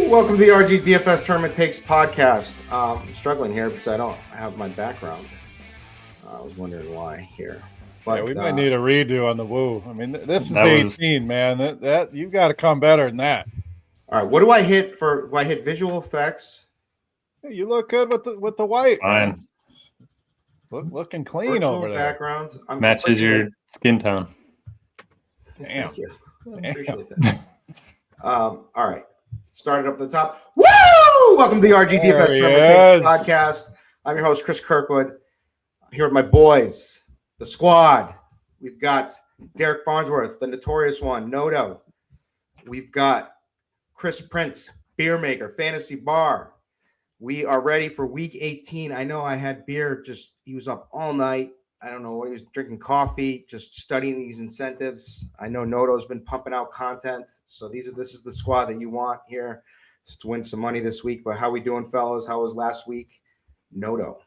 Welcome to the RG DFS Tournament Takes podcast. I'm struggling here because I don't have my background. I was wondering why here. But, we might need a redo on the woo. I mean, this is 18, man. That you got to come better than that. All right, what do I hit for? Do I hit visual effects? Hey, you look good with the white. Fine. Looking clean virtual over there. Backgrounds matches your skin tone. Damn. Thank you. I appreciate that. All right. Started up at the top. Woo! Welcome to the RG DFS Tournament Takes podcast. I'm your host, Chris Kirkwood. I'm here with my boys, the squad. We've got Derek Farnsworth, the Notorious one, Noto. We've got Chris Prince, Beermaker, Fantasy Bar. We are ready for week 18. I know I had beer, he was up all night. I don't know what he was drinking, coffee, just studying these incentives. I know Noto's been pumping out content. So this is the squad that you want here to win some money this week. But how we doing, fellas? How was last week? Noto.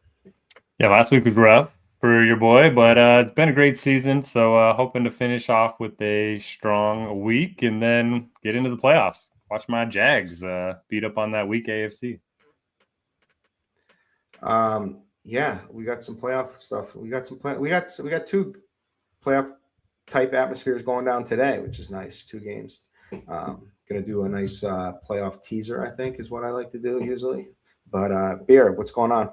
Yeah, last week was rough for your boy, but it's been a great season. So hoping to finish off with a strong week and then get into the playoffs. Watch my Jags beat up on that weak AFC. Yeah, we got some playoff stuff. We got two playoff type atmospheres going down today, which is nice. 2 games. Gonna do a nice playoff teaser, I think, is what I like to do usually. But Beer, what's going on?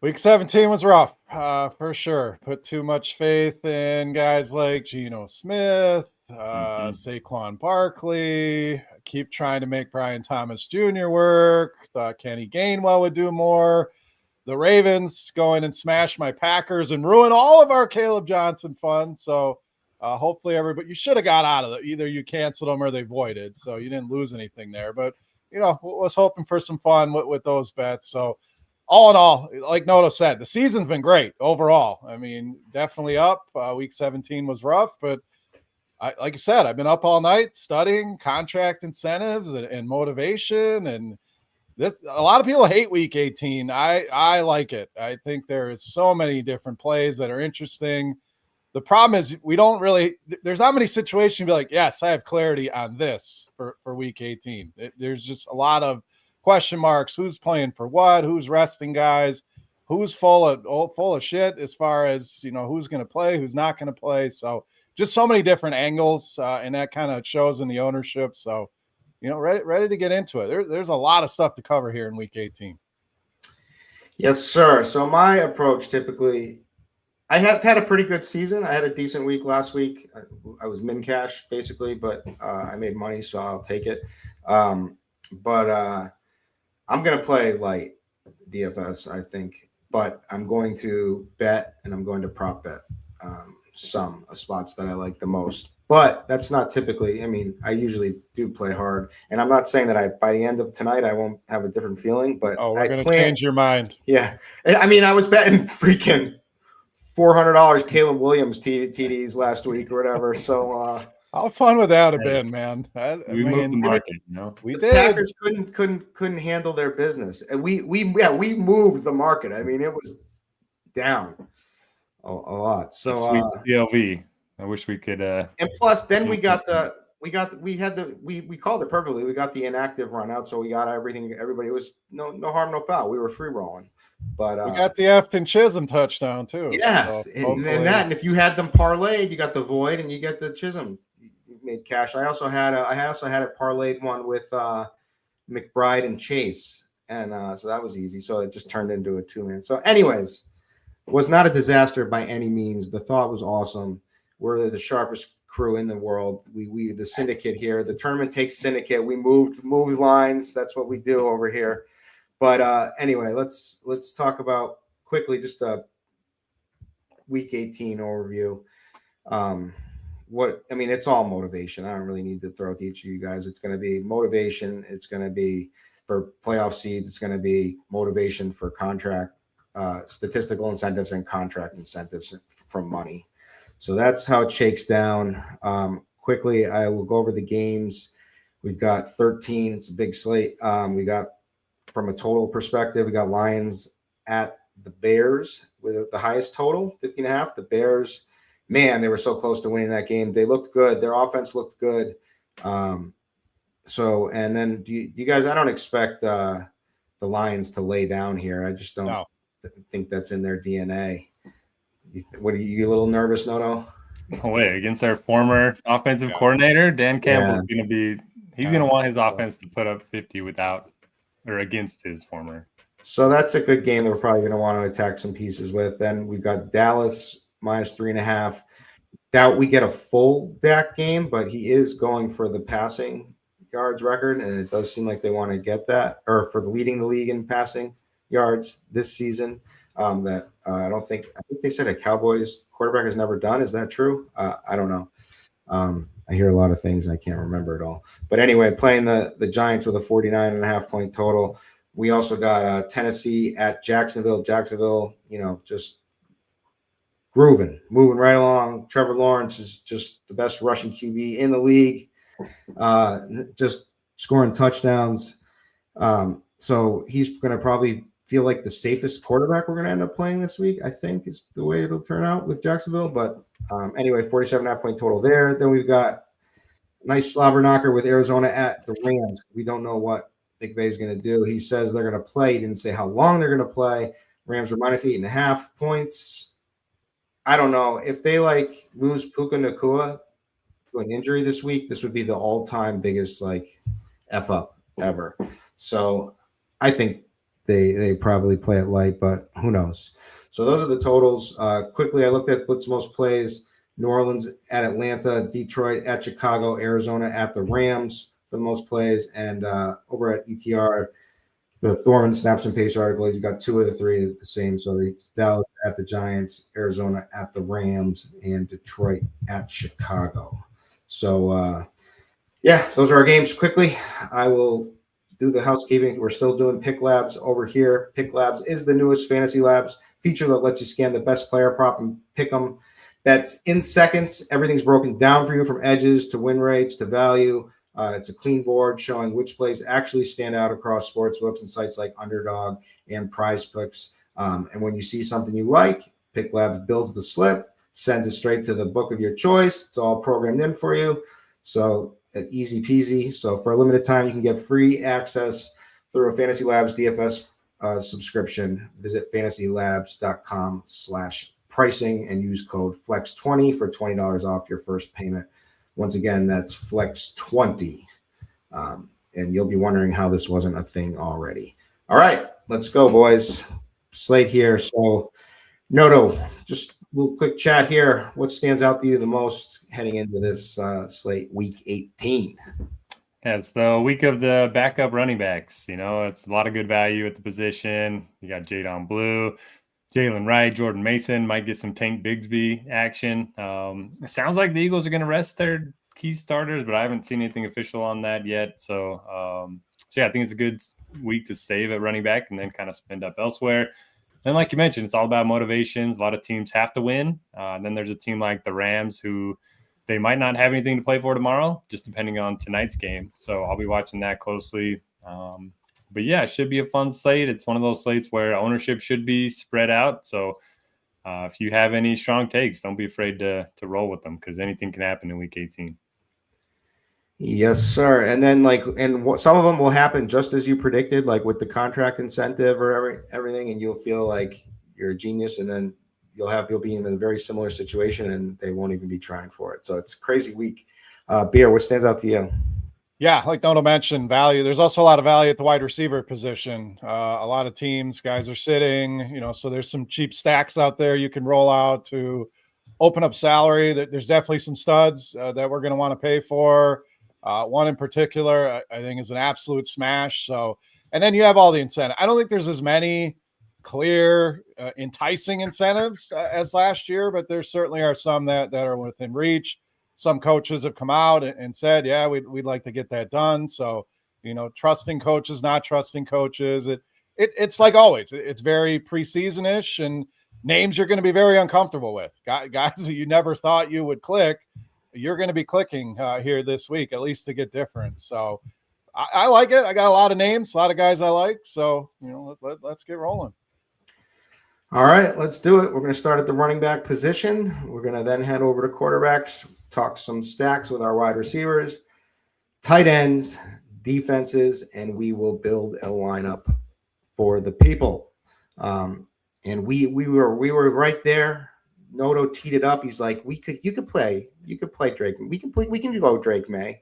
Week 17 was rough, for sure. Put too much faith in guys like Geno Smith, Saquon Barkley. Keep trying to make Brian Thomas Jr. work. Thought Kenny Gainwell would do more. The Ravens go in and smash my Packers and ruin all of our Caleb Johnson fun. So hopefully everybody, you should have got out of it. Either you canceled them or they voided. So you didn't lose anything there. But, was hoping for some fun with those bets. So all in all, like Noto said, the season's been great overall. I mean, definitely up. Week 17 was rough, but like I said, I've been up all night studying contract incentives and motivation. And a lot of people hate week 18. I like it. I think there is so many different plays that are interesting. The problem is there's not many situations you'd be like, yes, I have clarity on this for week 18. There's just a lot of question marks. Who's playing for what? Who's resting guys? Who's full of shit as far as, who's going to play, who's not going to play. So just so many different angles, and that kind of shows in the ownership. So, ready to get into it. There's a lot of stuff to cover here in week 18. Yes, sir. So my approach typically, I have had a pretty good season. I had a decent week last week. I was min cash basically, but I made money, so I'll take it. But I'm going to play light DFS, I think, but I'm going to bet and I'm going to prop bet some spots that I like the most. But that's not typically, I usually do play hard. And I'm not saying that by the end of tonight, I won't have a different feeling. But we're going to change your mind. Yeah. I was betting freaking $400 Caleb Williams TDs last week or whatever. So how fun would that have been, man? We moved the market, We the did. Packers couldn't handle their business. And we moved the market. It was down a lot. So sweet CLV. I wish we could. And plus, then we called it perfectly. We got the inactive run out, so we got everything. Everybody was no harm, no foul. We were free rolling, but we got the Efton Chisholm touchdown too. Yeah, so and if you had them parlayed, you got the void and you get the Chisholm. You made cash. I also had a parlayed one with McBride and Chase, and so that was easy. So it just turned into a 2-man. So, anyways, was not a disaster by any means. The thought was awesome. We're the sharpest crew in the world. We the syndicate here. The tournament takes syndicate. We moved lines. That's what we do over here. But anyway, let's talk about quickly just a week 18 overview. It's all motivation. I don't really need to throw it to each of you guys. It's going to be motivation. It's going to be for playoff seeds. It's going to be motivation for contract, statistical incentives and contract incentives from money. So that's how it shakes down. Quickly, I will go over the games. We've got 13. It's a big slate. We got, from a total perspective, we got Lions at the Bears with the highest total, 50.5. The Bears, man, they were so close to winning that game. They looked good. Their offense looked good. So, and then do you guys? I don't expect the Lions to lay down here. I just don't think that's in their DNA. What are you a little nervous, Noto? No way. Against our former offensive coordinator, Dan Campbell's going to be. He's going to want his offense to put up 50 without or against his former. So that's a good game that we're probably going to want to attack some pieces with. Then we've got Dallas -3.5. Doubt we get a full Dak game, but he is going for the passing yards record, and it does seem like they want to get that, or for leading the league in passing yards this season. I think they said a Cowboys quarterback has never done. Is that true? I don't know. I hear a lot of things. I can't remember it all. But anyway, playing the Giants with a 49.5 point total. We also got Tennessee at Jacksonville. Jacksonville, just moving right along. Trevor Lawrence is just the best rushing QB in the league, just scoring touchdowns. So he's going to probably feel like the safest quarterback we're going to end up playing this week, I think, is the way it'll turn out with Jacksonville. But anyway, 47.5 point total there. Then we've got a nice slobber knocker with Arizona at the Rams. We don't know what McVay is going to do. He says they're going to play. He didn't say how long they're going to play. Rams are -8.5 points. I don't know. If they lose Puka Nacua to an injury this week, this would be the all-time biggest F up ever. So I think they probably play it light, but who knows? So those are the totals. Quickly, I looked at Blitz most plays. New Orleans at Atlanta, Detroit at Chicago, Arizona at the Rams for the most plays, and over at ETR, the Thorman Snaps and Pace article, he's got 2 of the 3 the same. So it's Dallas at the Giants, Arizona at the Rams, and Detroit at Chicago. So, those are our games. Quickly, I will do the housekeeping. We're still doing Pick Labs over here. Pick Labs is the newest Fantasy Labs feature that lets you scan the best player prop and pick them. Bets in seconds. Everything's broken down for you from edges to win rates to value. It's a clean board showing which plays actually stand out across sports books and sites like Underdog and Prize Picks. And when you see something you like, Pick Labs builds the slip, sends it straight to the book of your choice. It's all programmed in for you. So easy peasy. So for a limited time, you can get free access through a Fantasy Labs DFS subscription. Visit fantasylabs.com/pricing and use code FLEX20 for $20 off your first payment. Once again, that's FLEX20. And you'll be wondering how this wasn't a thing already. All right, let's go, boys. Slate here. So, Noto, just a little quick chat here. What stands out to you the most heading into this slate, week 18? Yeah, it's the week of the backup running backs. It's a lot of good value at the position. You got Jadon Blue, Jalen Wright, Jordan Mason, might get some Tank Bigsby action. It sounds like the Eagles are going to rest their key starters, but I haven't seen anything official on that yet. So I think it's a good week to save at running back and then kind of spend up elsewhere. And like you mentioned, it's all about motivations. A lot of teams have to win. And then there's a team like the Rams who they might not have anything to play for tomorrow, just depending on tonight's game. So I'll be watching that closely. But yeah, it should be a fun slate. It's one of those slates where ownership should be spread out. So if you have any strong takes, don't be afraid to roll with them because anything can happen in week 18. Yes, sir. And then some of them will happen just as you predicted, like with the contract incentive or everything, and you'll feel like you're a genius, and then you'll be in a very similar situation and they won't even be trying for it. So it's a crazy week. Beer, what stands out to you? Yeah, like Noto mentioned, value. There's also a lot of value at the wide receiver position. A lot of teams, guys are sitting, so there's some cheap stacks out there you can roll out to open up salary. There's definitely some studs that we're going to want to pay for. One in particular, I think, is an absolute smash. So, and then you have all the incentive. I don't think there's as many clear, enticing incentives as last year, but there certainly are some that are within reach. Some coaches have come out and said, yeah, we'd like to get that done. So, trusting coaches, not trusting coaches. It's like always. It's very preseason-ish, and names you're going to be very uncomfortable with. Guys that you never thought you would click, you're going to be clicking here this week, at least to get different. So I like it. I got a lot of names, a lot of guys I like. So, let's get rolling. All right, let's do it. We're going to start at the running back position. We're going to then head over to quarterbacks, talk some stacks with our wide receivers. tight ends, defenses, and we will build a lineup for the people. And we were right there. Noto teed it up. He's like, you could play Drake. We can go Drake May.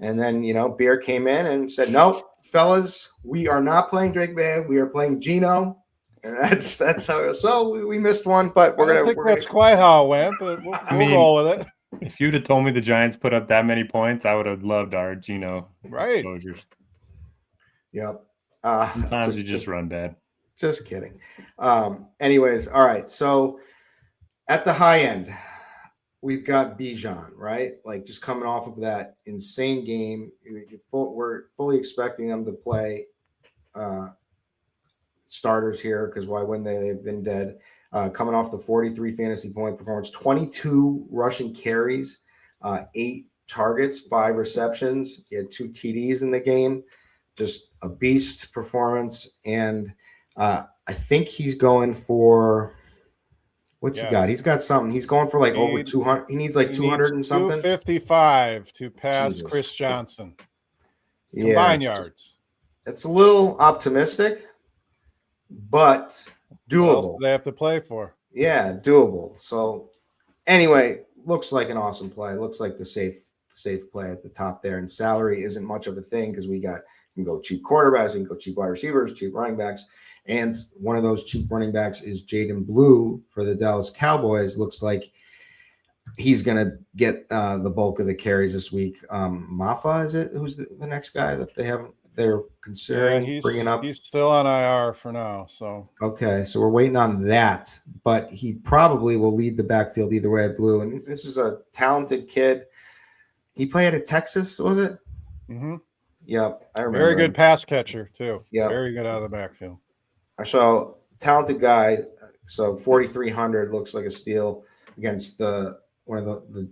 And then, Beer came in and said, no, fellas, we are not playing Drake May. We are playing Gino. And that's how. So we missed one, but that's quite how it went. But we'll roll with it. If you'd have told me the Giants put up that many points, I would have loved our Gino exposures. Yep. Sometimes you just run bad. Just kidding. Anyways, all right. So at the high end, we've got Bijan, right? Like just coming off of that insane game. We're fully expecting them to play starters here because why wouldn't they? They've been dead. Coming off the 43 fantasy point performance, 22 rushing carries, 8 targets, 5 receptions. He had 2 TDs in the game. Just a beast performance. And I think he's going for what's he got? He's got something. He's going for like over 200. He needs like 200 and something. 255 to pass Chris Johnson. Combine yards. It's a little optimistic, but doable. What else do they have to play for? Yeah, doable. So anyway, looks like an awesome play. Looks like the safe play at the top there. And salary isn't much of a thing because we can go cheap quarterbacks, we can go cheap wide receivers, cheap running backs. And one of those cheap running backs is Jaden Blue for the Dallas Cowboys. Looks like he's going to get the bulk of the carries this week. Mafa, is it? Who's the next guy that they're considering bringing up? He's still on IR for now. So okay, so we're waiting on that. But he probably will lead the backfield either way at Blue. And this is a talented kid. He played at Texas, was it? Mm-hmm. Yep, I remember. Very good pass catcher too. Yeah, very good out of the backfield. So talented guy. So 4,300 looks like a steal against one of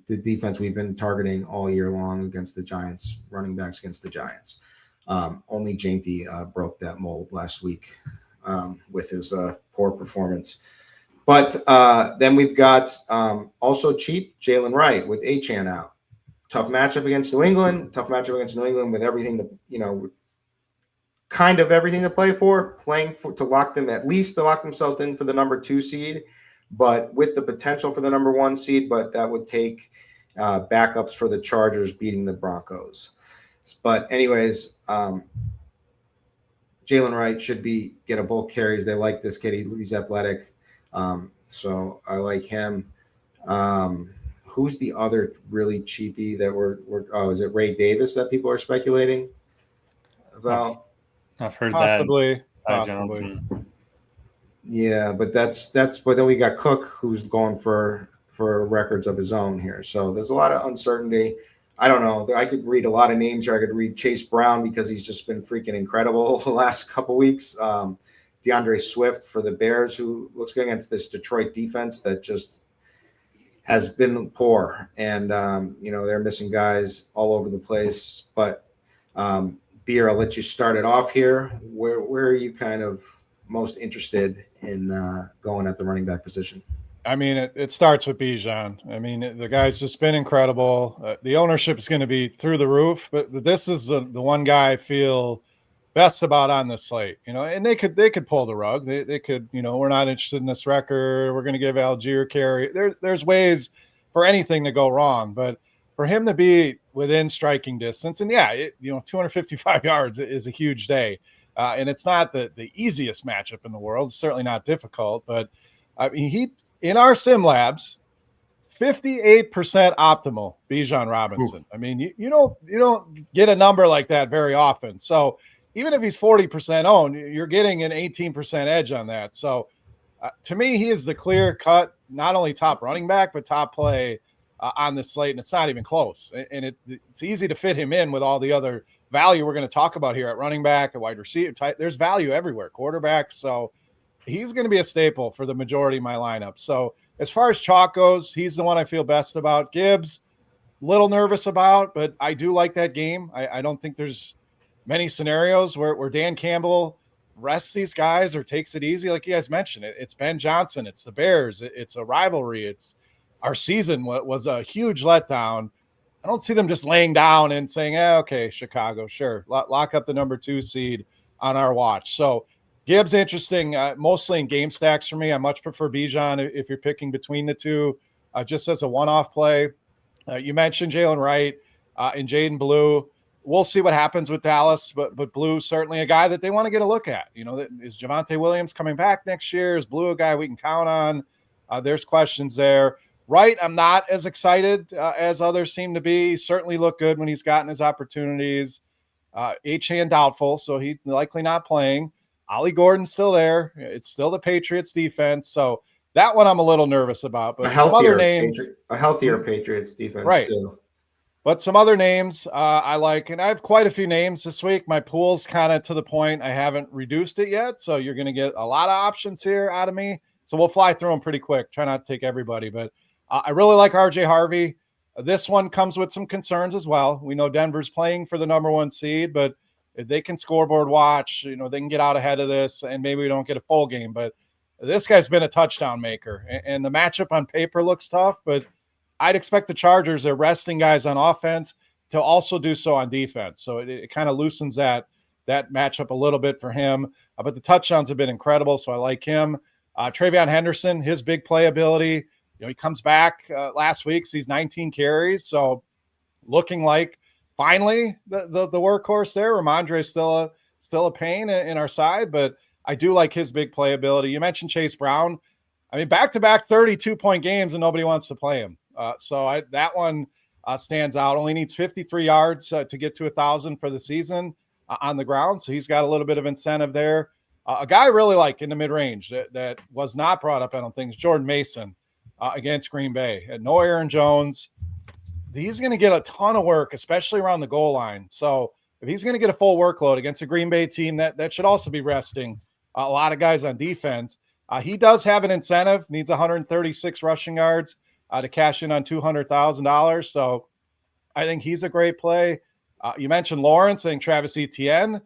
the defense we've been targeting all year long against the Giants, running backs against the Giants. Only Jainty broke that mold last week with his poor performance. But then we've got also cheap Jalen Wright with Achane out. Tough matchup against New England. With everything to, kind of everything to play for, to lock themselves in for the number 2 seed, but with the potential for the number 1 seed, but that would take backups for the Chargers beating the Broncos. But anyways, Jalen Wright should get a bulk carries. They like this kid. He's athletic. So I like him. Who's the other really cheapie that is it Ray Davis that people are speculating about? I've heard possibly. Yeah, but but then we got Cook who's going for records of his own here. So there's a lot of uncertainty. I don't know. I could read a lot of names here. I could read Chase Brown because he's just been freaking incredible the last couple weeks. DeAndre Swift for the Bears, who looks good against this Detroit defense that just has been poor. And, they're missing guys all over the place. But Beer, I'll let you start it off here. Where are you kind of most interested in going at the running back position? I mean, it starts with Bijan. I mean, the guy's just been incredible. The ownership is going to be through the roof, but this is the one guy I feel best about on the slate. And they could pull the rug. They could, we're not interested in this record. We're going to give Algier carry. There's ways for anything to go wrong, but for him to be within striking distance, and 255 yards is a huge day. And it's not the easiest matchup in the world. It's certainly not difficult, but I mean, in our sim labs, 58% optimal Bijan Robinson. Ooh. I mean, you don't get a number like that very often. So even if he's 40% owned, you're getting an 18% edge on that. So to me, he is the clear cut, not only top running back, but top play on the slate. And it's not even close. And it's easy to fit him in with all the other value we're going to talk about here at running back, at wide receiver. There's value everywhere, quarterbacks. So he's going to be a staple for the majority of my lineup. So as far as chalk goes, he's the one I feel best about. Gibbs, little nervous about, but I do like that game. I don't think there's many scenarios where Dan Campbell rests these guys or takes it easy. Like you guys mentioned, it's Ben Johnson, it's the Bears, it's a rivalry. It's our season was a huge letdown. I don't see them just laying down and saying, okay, Chicago, sure, lock up the number 2 seed on our watch. So Gibbs, interesting, mostly in game stacks for me. I much prefer Bijan if you're picking between the two, just as a one-off play. You mentioned Jalen Wright and Jaden Blue. We'll see what happens with Dallas, but Blue certainly a guy that they want to get a look at. Is Javonte Williams coming back next year? Is Blue a guy we can count on? There's questions there. Wright, I'm not as excited as others seem to be. He certainly looked good when he's gotten his opportunities. Achane doubtful, so he's likely not playing. Ollie Gordon's still there. It's still the Patriots defense. So that one I'm a little nervous about. But some other names, a healthier Patriots defense, right? Too. But some other names I like, and I have quite a few names this week. My pool's kind of to the point I haven't reduced it yet, so you're going to get a lot of options here out of me. So we'll fly through them pretty quick. Try not to take everybody, but I really like RJ Harvey. This one comes with some concerns as well. We know Denver's playing for the number 1 seed, but if they can scoreboard watch, they can get out ahead of this, and maybe we don't get a full game. But this guy's been a touchdown maker, and the matchup on paper looks tough, but I'd expect the Chargers, they're resting guys on offense, to also do so on defense. So it kind of loosens that matchup a little bit for him. But the touchdowns have been incredible, so I like him. Travion Henderson, his big playability. He comes back last week, sees 19 carries, so looking like finally the workhorse there. Ramondre's still a pain in our side, but I do like his big playability. You mentioned Chase Brown. I mean, back-to-back 32-point games, and nobody wants to play him. So that one stands out. Only needs 53 yards to get to 1,000 for the season on the ground, so he's got a little bit of incentive there. A guy I really like in the mid-range that was not brought up, I don't think, is Jordan Mason against Green Bay. And no Aaron Jones. He's going to get a ton of work, especially around the goal line. So if he's going to get a full workload against a Green Bay team that should also be resting a lot of guys on defense, he does have an incentive, needs 136 rushing yards to cash in on $200,000. So I think he's a great play. You mentioned Lawrence. I think Travis Etienne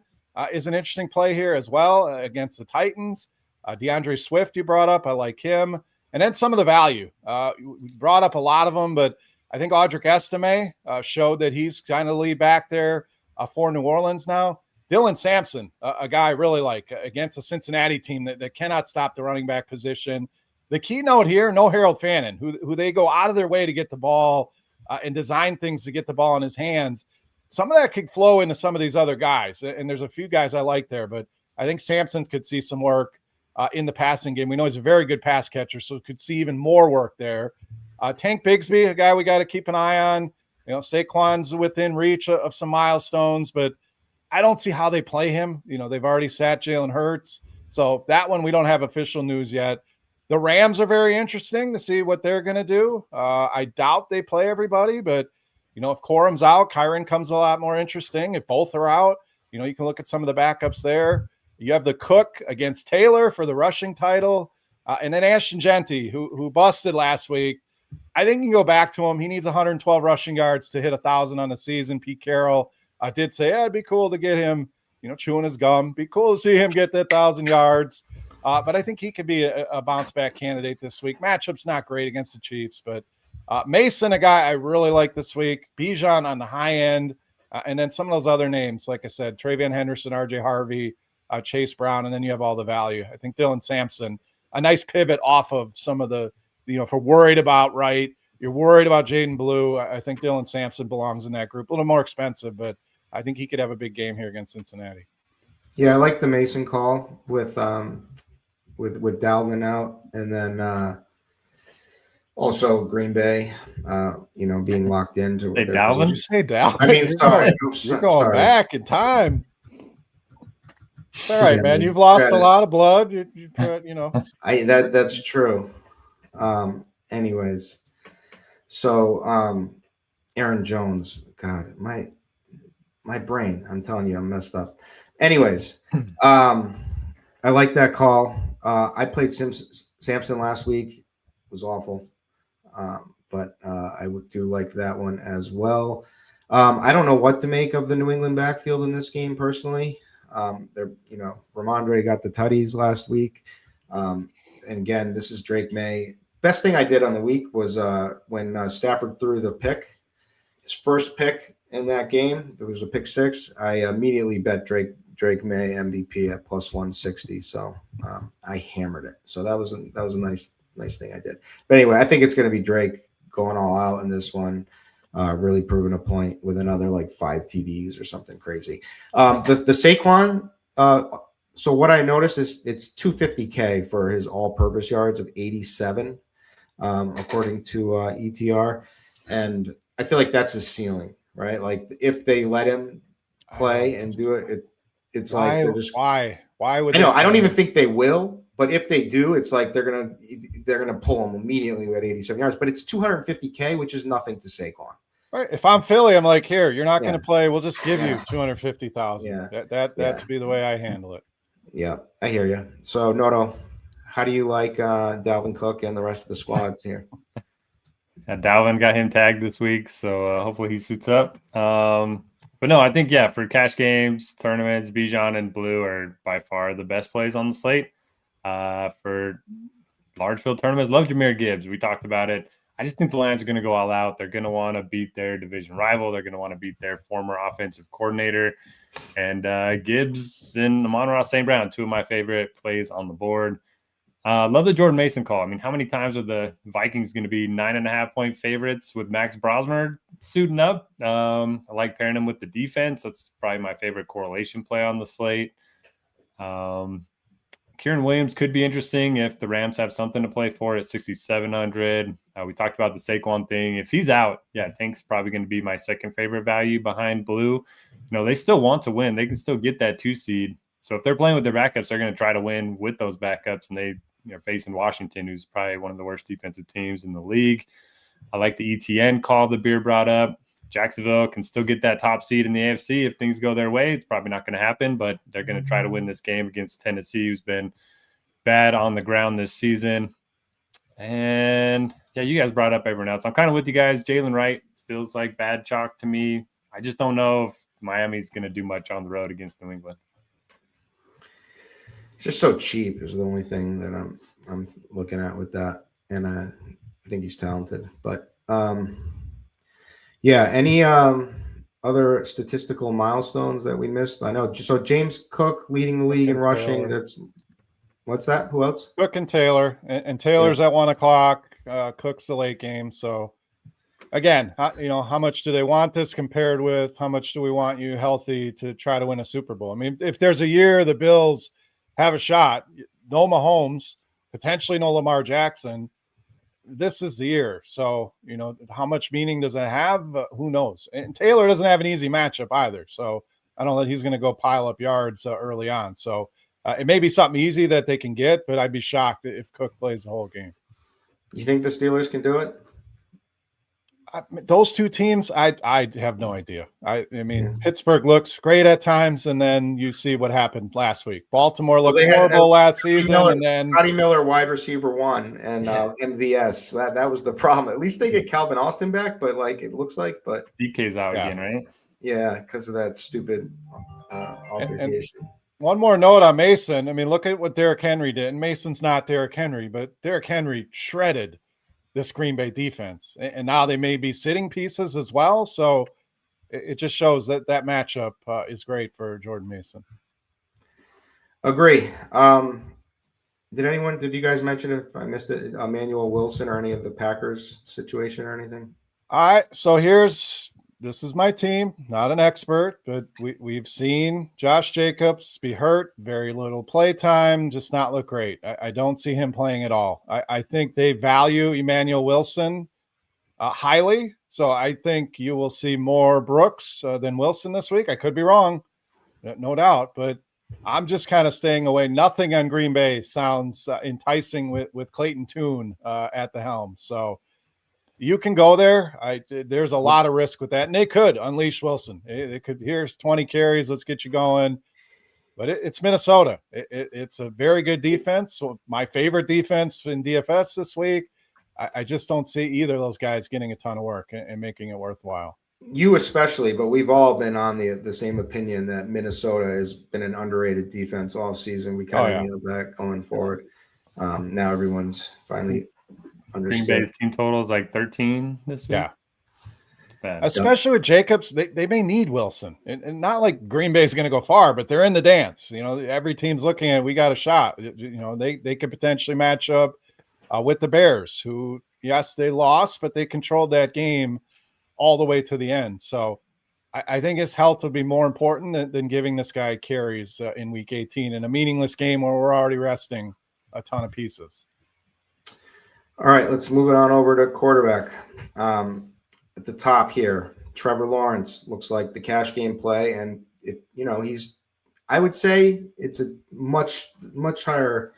is an interesting play here as well against the Titans. DeAndre Swift you brought up. I like him. And then some of the value. We brought up a lot of them, but I think Audric Estime showed that he's kind of lead back there for New Orleans now. Dylan Sampson, a guy I really like against a Cincinnati team that cannot stop the running back position. The keynote here, no Harold Fannin, who they go out of their way to get the ball and design things to get the ball in his hands. Some of that could flow into some of these other guys, and there's a few guys I like there, but I think Sampson could see some work in the passing game. We know he's a very good pass catcher, so could see even more work there. Tank Bigsby, a guy we got to keep an eye on. Saquon's within reach of some milestones, but I don't see how they play him. They've already sat Jalen Hurts, so that one we don't have official news yet. The Rams are very interesting to see what they're going to do. I doubt they play everybody, but if Corum's out, Kyron comes a lot more interesting. If both are out, you can look at some of the backups there. You have the Cook against Taylor for the rushing title, and then Ashton Genty, who busted last week. I think you can go back to him. He needs 112 rushing yards to hit 1,000 on the season. Pete Carroll did say, it'd be cool to get him, chewing his gum. Be cool to see him get that 1,000 yards. But I think he could be a bounce-back candidate this week. Matchup's not great against the Chiefs, but Mason, a guy I really like this week. Bijan on the high end, and then some of those other names, like I said, Travion Henderson, RJ Harvey, Chase Brown, and then you have all the value. I think Dylan Sampson, a nice pivot off of some of the, if we're worried about Wright, you're worried about Jaden Blue. I think Dylan Sampson belongs in that group. A little more expensive, but I think he could have a big game here against Cincinnati. Yeah, I like the Mason call with Dalvin out, and then also Green Bay, being locked into. Hey, Dalvin? Did you say Dalvin? I mean, sorry, you're going back in time. It's all right, man. You've lost a lot of blood. That's true. Anyways, so Aaron Jones, God, my brain, I'm telling you, I'm messed up. Anyways, I like that call. I played Sampson last week. It was awful. But I do like that one as well. I don't know what to make of the New England backfield in this game personally. Ramondre got the tutties last week. And again, this is Drake May. Best thing I did on the week was when Stafford threw the pick. his first pick in that game, there was a pick six. I immediately bet Drake May MVP at plus 160. So I hammered it. So that was a nice thing I did. But anyway, I think it's going to be Drake going all out in this one. Really proving a point with another like 5 TDs or something crazy. The Saquon. So what I noticed is it's 250K for his all-purpose yards of 87, according to ETR, and I feel like that's his ceiling, right? Like if they let him play and do it, it's why, like they're just why would I know I don't even think they will, but if they do, it's like they're gonna pull him immediately at 87 yards. But it's 250K, which is nothing to Saquon. Right. If I'm Philly, I'm like, here, you're not going to play. We'll just give you 250,000. Yeah. That's be the way I handle it. Yeah, I hear you. So Noto, how do you like Dalvin Cook and the rest of the squads here? Dalvin got him tagged this week, so hopefully he suits up. But no, I think, for cash games, tournaments, Bijan and Blue are by far the best plays on the slate. For large field tournaments, love Jahmyr Gibbs. We talked about it. I just think the Lions are going to go all out. They're going to want to beat their division rival. They're going to want to beat their former offensive coordinator. And Gibbs and Amon-Ra St. Brown, two of my favorite plays on the board. Love the Jordan Mason call. I mean, how many times are the Vikings going to be 9.5-point favorites with Max Brosmer suiting up? I like pairing him with the defense. That's probably my favorite correlation play on the slate. Kieran Williams could be interesting if the Rams have something to play for at 6,700. We talked about the Saquon thing. If he's out, Tank's probably going to be my second favorite value behind Blue. They still want to win. They can still get that 2 seed. So if they're playing with their backups, they're going to try to win with those backups. And they're facing Washington, who's probably one of the worst defensive teams in the league. I like the ETN call that Beer brought up. Jacksonville can still get that top seed in the AFC if things go their way. It's probably not going to happen, but they're going to try to win this game against Tennessee, who's been bad on the ground this season. And you guys brought up everyone else. I'm kind of with you guys. Jalen Wright feels like bad chalk to me. I just don't know if Miami's going to do much on the road against New England. It's just so cheap is the only thing that I'm looking at with that. And I think he's talented, but any other statistical milestones that we missed? I know. So James Cook leading the league in rushing. That's what's that? Who else? Cook and Taylor, and Taylor's at 1:00. Cook's the late game. So again, how much do they want this compared with how much do we want you healthy to try to win a Super Bowl? I mean, if there's a year the Bills have a shot, no Mahomes, potentially no Lamar Jackson, this is the year. So, how much meaning does it have? Who knows? And Taylor doesn't have an easy matchup either. So I don't know that he's going to go pile up yards early on. So it may be something easy that they can get, but I'd be shocked if Cook plays the whole game. You think the Steelers can do it? Those two teams, I have no idea. I mean, Pittsburgh looks great at times, and then you see what happened last week. Baltimore looked horrible last season, and then Scotty Miller, wide receiver 1, and MVS. That was the problem. At least they get Calvin Austin back, but it looks like, but DK's out again, right? Yeah, because of that stupid altercation. And one more note on Mason. I mean, look at what Derrick Henry did. And Mason's not Derrick Henry, but Derrick Henry shredded this Green Bay defense. And now they may be sitting pieces as well. So it just shows that matchup is great for Jordan Mason. Agree. Did you guys mention, if I missed it, Emmanuel Wilson or any of the Packers situation or anything? All right. So this is my team, not an expert, but we've seen Josh Jacobs be hurt, very little play time, just not look great. I don't see him playing at all. I think they value Emmanuel Wilson highly, so I think you will see more Brooks than Wilson this week. I could be wrong, no doubt, but I'm just kind of staying away. Nothing on Green Bay sounds enticing with Clayton Tune at the helm, so you can go there. There's a lot of risk with that, and they could unleash Wilson. It could. Here's 20 carries. Let's get you going. But it's Minnesota. It's a very good defense. So my favorite defense in DFS this week. I just don't see either of those guys getting a ton of work and making it worthwhile. You especially, but we've all been on the same opinion that Minnesota has been an underrated defense all season. We kind of nailed that going forward. Now everyone's finally understood. Green Bay's team total is like 13 this week. Yeah. bad. Especially with Jacobs, they may need Wilson, and not like Green Bay is going to go far, but they're in the dance. Every team's looking at, we got a shot. They could potentially match up with the Bears, who, yes, they lost, but they controlled that game all the way to the end. So I think his health would be more important than giving this guy carries in week 18 in a meaningless game where we're already resting a ton of pieces. All right, let's move it on over to quarterback. At the top here, Trevor Lawrence looks like the cash game play. And, I would say it's a much, much higher.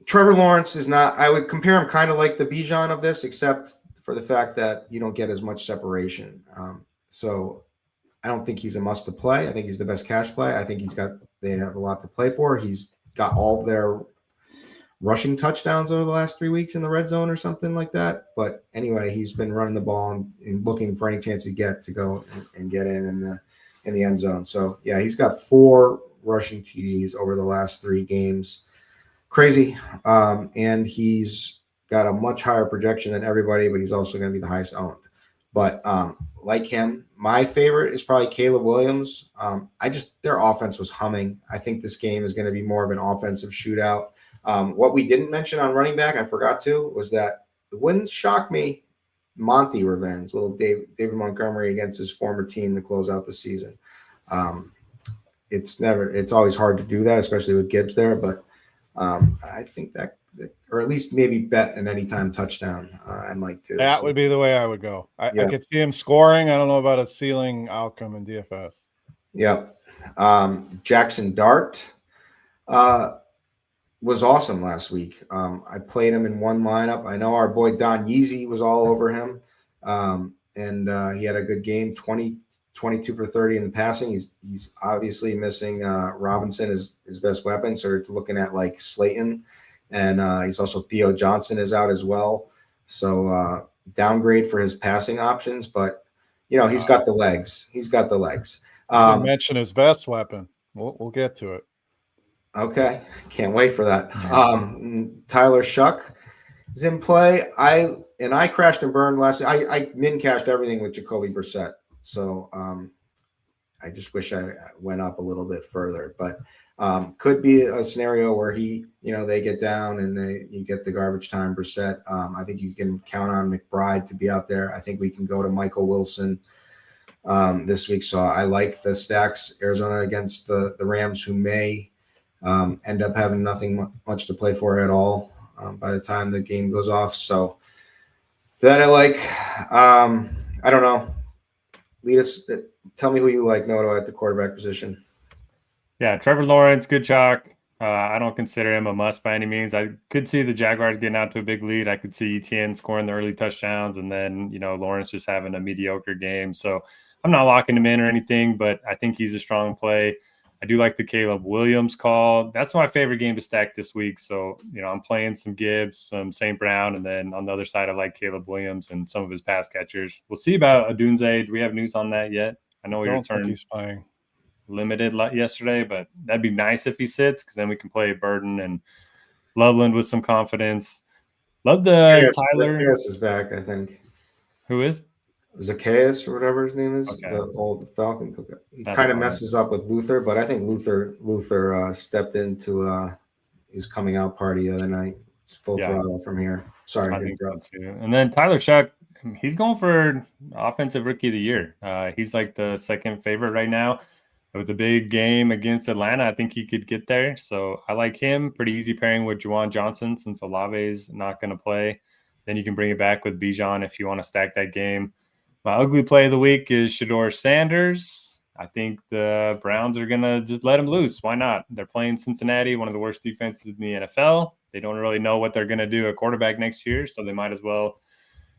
Trevor Lawrence is not, I would compare him kind of like the Bijan of this, except for the fact that you don't get as much separation. So I don't think he's a must to play. I think he's the best cash play. I think they have a lot to play for. He's got all of their rushing touchdowns over the last 3 weeks in the red zone or something like that. But anyway, he's been running the ball and looking for any chance he get to go and get in the end zone. So yeah, he's got 4 rushing TDs over the last 3 games. Crazy. And he's got a much higher projection than everybody, but he's also going to be the highest owned. But like him, my favorite is probably Caleb Williams. Their offense was humming. I think this game is going to be more of an offensive shootout. What we didn't mention on running back, I forgot to, was that it wouldn't shock me. Monty revenge, little David Montgomery against his former team to close out the season. It's always hard to do that, especially with Gibbs there. But I think that, or at least maybe bet an anytime touchdown. I might too. That would be the way I would go. I could see him scoring. I don't know about a ceiling outcome in DFS. Yep. Jackson Dart was awesome last week. I played him in one lineup. I know our boy Don Yeezy was all over him. And he had a good game, 22 for 30 in the passing. He's obviously missing Robinson as his best weapon. So we're looking at like Slayton. And he's also Theo Johnson is out as well. So downgrade for his passing options. But, he's got the legs. He's got the legs. You mention his best weapon. We'll get to it. Okay. Can't wait for that. Tyler Shuck is in play. I crashed and burned last week. I min-cashed everything with Jacoby Brissett. So I just wish I went up a little bit further. But could be a scenario where they get down and you get the garbage time Brissett. I think you can count on McBride to be out there. I think we can go to Michael Wilson this week. So I like the stacks. Arizona against the Rams, who may end up having nothing much to play for at all by the time the game goes off. So that I like. I don't know. Tell me who you like, Noto, at the quarterback position. Yeah, Trevor Lawrence, good chalk. I don't consider him a must by any means. I could see the Jaguars getting out to a big lead. I could see Etienne scoring the early touchdowns, and then Lawrence just having a mediocre game. So I'm not locking him in or anything, but I think he's a strong play. I do like the Caleb Williams call. That's my favorite game to stack this week. So, I'm playing some Gibbs, some St. Brown, and then on the other side, I like Caleb Williams and some of his pass catchers. We'll see about Adunze. Do we have news on that yet? I know he returned he's playing limited yesterday, but that'd be nice if he sits, because then we can play Burden and Loveland with some confidence. Love the Tyler. Zacchaeus is back, I think. Who is? Zacchaeus or whatever his name is, okay. The old Falcon. He kind of messes up with Luther, but I think Luther stepped into his coming out party the other night. It's full throttle from here. Sorry. I think so too. And then Tyler Shuck, he's going for offensive rookie of the year. He's like the second favorite right now. With a big game against Atlanta, I think he could get there. So I like him. Pretty easy pairing with Juwan Johnson since Olave's not going to play. Then you can bring it back with Bijan if you want to stack that game. My ugly play of the week is Shedeur Sanders. I think the Browns are going to just let him loose. Why not? They're playing Cincinnati, one of the worst defenses in the NFL. They don't really know what they're going to do at quarterback next year, so they might as well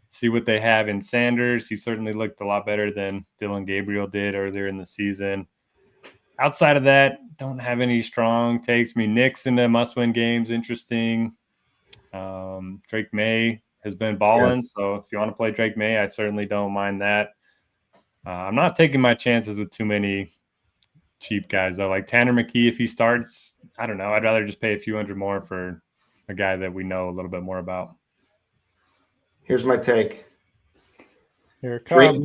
see what they have in Sanders. He certainly looked a lot better than Dylan Gabriel did earlier in the season. Outside of that, don't have any strong takes. Nick's in the must-win games, interesting. Drake May has been balling, yes. So if you want to play Drake May, I certainly don't mind that. I'm not taking my chances with too many cheap guys, though. Like Tanner McKee, if he starts, I don't know. I'd rather just pay a few hundred more for a guy that we know a little bit more about. Here's my take. Here it comes.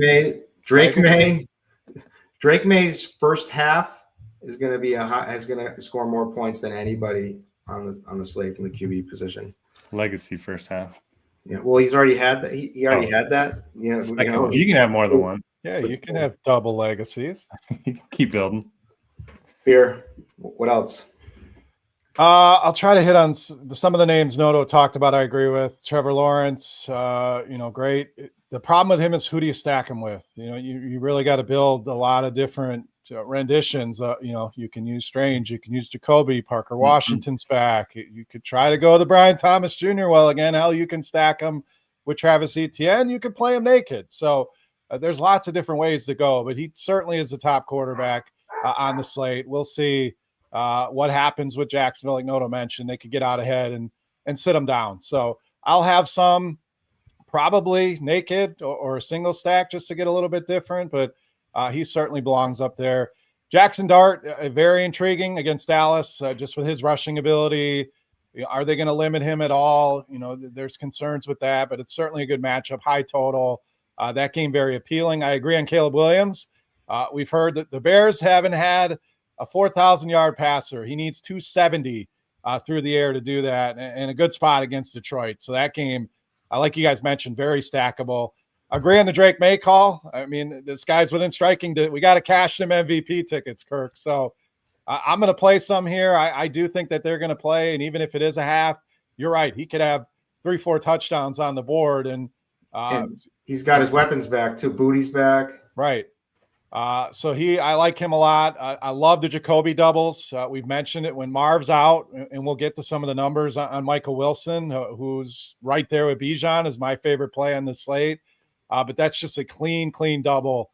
Drake May's first half is going to be score more points than anybody on the slate from the QB position. Legacy first half. Yeah, well, he's already had that. He already had that. You can have more than one. Yeah, you can have double legacies. You can keep building. Beer. What else? I'll try to hit on some of the names Noto talked about. I agree with Trevor Lawrence. Great. The problem with him is who do you stack him with? You really got to build a lot of different renditions. You can use Strange, you can use Jacoby, Parker Washington's back. You could try to go the Brian Thomas Jr. Well, again, hell, you can stack him with Travis Etienne. You could play him naked. So there's lots of different ways to go, but he certainly is the top quarterback on the slate. We'll see what happens with Jacksonville. Like Noto mentioned, they could get out ahead and sit him down. So I'll have some probably naked or a single stack just to get a little bit different, but he certainly belongs up there. Jackson Dart, very intriguing against Dallas, just with his rushing ability. Are they going to limit him at all? There's concerns with that, but it's certainly a good matchup, high total. That game very appealing. I agree on Caleb Williams. We've heard that the Bears haven't had a 4,000-yard passer. He needs 270 through the air to do that, and a good spot against Detroit. So that game, like you guys mentioned, very stackable. Agree on the Drake May call. I mean, this guy's within striking. We got to cash some MVP tickets, Kirk. So I'm going to play some here. I do think that they're going to play, and even if it is a half, you're right. He could have 3-4 touchdowns on the board, and he's got his weapons back too. Booty's back. Right. So I like him a lot. I love the Jacoby doubles. We've mentioned it when Marv's out, and we'll get to some of the numbers on Michael Wilson, who's right there with Bijan, is my favorite play on the slate. But that's just a clean double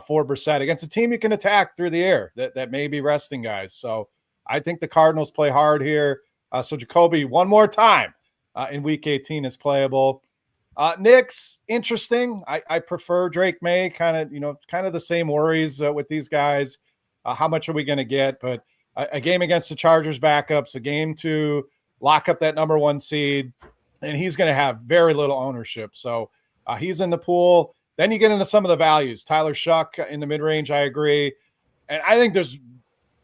for Brissett against a team you can attack through the air that may be resting guys. So I think the Cardinals play hard here. So Jacoby one more time in Week 18 is playable. Knicks, interesting. I prefer Drake May, kind of the same worries with these guys. How much are we going to get? But a game against the Chargers backups, a game to lock up that number 1 seed, and he's going to have very little ownership. So he's in the pool. Then you get into some of the values. Tyler Shuck in the mid-range, I agree. And I think there's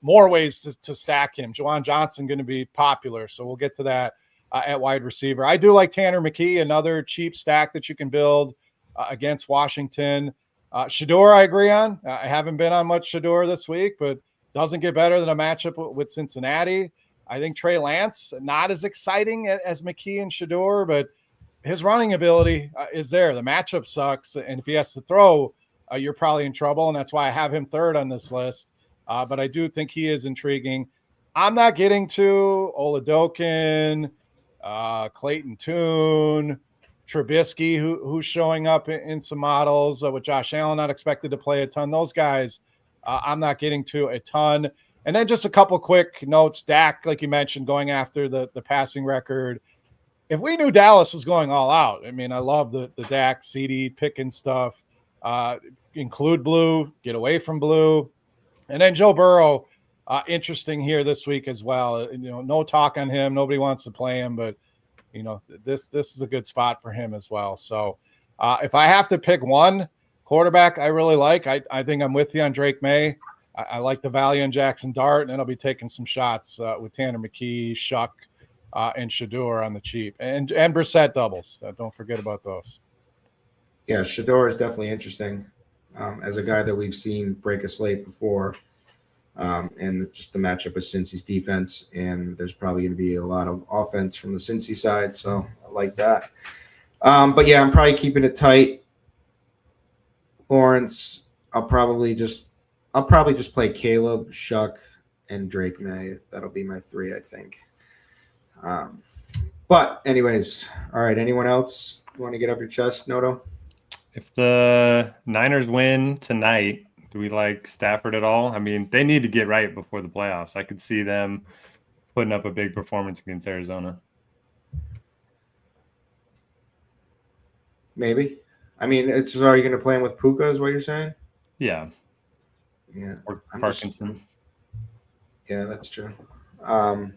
more ways to stack him. Juwan Johnson going to be popular, so we'll get to that. At wide receiver, I do like Tanner McKee, another cheap stack that you can build against Washington. Shador, I agree on. I haven't been on much Shador this week, but doesn't get better than a matchup with Cincinnati. I think Trey Lance, not as exciting as McKee and Shador, but his running ability is there. The matchup sucks, and if he has to throw, you're probably in trouble, and that's why I have him third on this list. But I do think he is intriguing. I'm not getting to Oladokin, Clayton Tune, Trubisky, who's showing up in some models with Josh Allen, not expected to play a ton. Those guys, I'm not getting to a ton. And then just a couple quick notes. Dak, like you mentioned, going after the passing record. If we knew Dallas was going all out, I mean, I love the Dak, CD, picking stuff. Include blue, get away from blue. And then Joe Burrow, interesting here this week as well. No talk on him. Nobody wants to play him, but this is a good spot for him as well. So if I have to pick one quarterback I really like, I think I'm with you on Drake May. I like the value on Jackson Dart, and then I'll be taking some shots with Tanner McKee, Shuck, and Shador on the cheap, and Brissett doubles. Don't forget about those. Yeah, Shador is definitely interesting as a guy that we've seen break a slate before. And just the matchup with Cincy's defense, and there's probably going to be a lot of offense from the Cincy side, so I like that. But yeah, I'm probably keeping it tight. Lawrence, I'll probably just play Caleb, Shuck, and Drake May. That'll be my 3, I think. But anyways, all right. Anyone else you want to get off your chest, Noto? If the Niners win tonight, do we like Stafford at all? I mean, they need to get right before the playoffs. I could see them putting up a big performance against Arizona. Maybe. I mean, are you going to play him with Puka is what you're saying? Yeah. Yeah. Or Parkinson. Yeah, that's true. I'm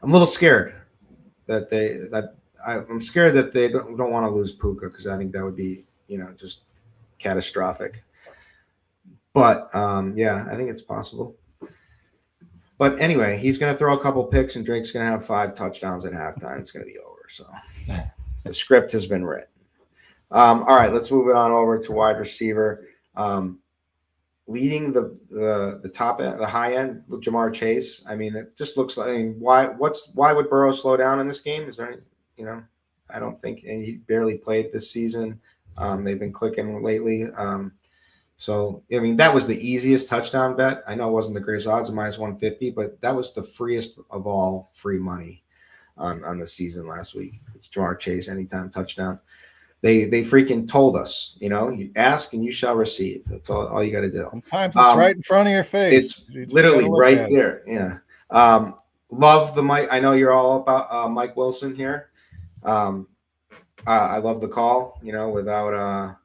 a little scared I'm scared that they don't want to lose Puka, because I think that would be, just catastrophic. But yeah, I think it's possible. But anyway, he's going to throw a couple picks, and Drake's going to have 5 touchdowns at halftime. It's going to be over. So the script has been written. All right, let's move it on over to wide receiver. Leading the top end, the high end, Jamar Chase. I mean, it just looks like. I mean, why would Burrow slow down in this game? Is there any, I don't think, and he barely played this season. They've been clicking lately. So, I mean, that was the easiest touchdown bet. I know it wasn't the greatest odds, -150, but that was the freest of all free money on the season last week. It's Jamar Chase, anytime touchdown. They freaking told us, you ask and you shall receive. That's all you got to do. Sometimes it's right in front of your face. It's literally right there. Yeah. Love the Mike. I know you're all about Mike Wilson here. I love the call, without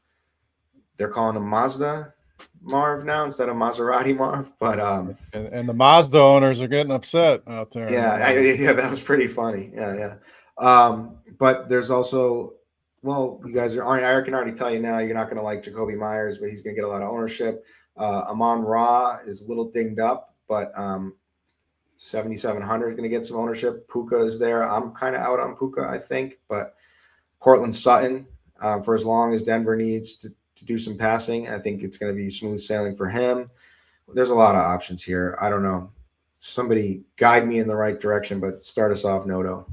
they're calling him Mazda Marv now instead of Maserati Marv. But and the Mazda owners are getting upset out there. Yeah, that was pretty funny. Yeah. But there's also, well, you guys I can already tell you now, you're not going to like Jacoby Myers, but he's going to get a lot of ownership. Amon-Ra is a little dinged up, but 7,700 is going to get some ownership. Puka is there. I'm kind of out on Puka, I think, but Cortland Sutton, for as long as Denver needs to do some passing, I think it's going to be smooth sailing for him. There's a lot of options here. I don't know. Somebody guide me in the right direction, but start us off, Noto.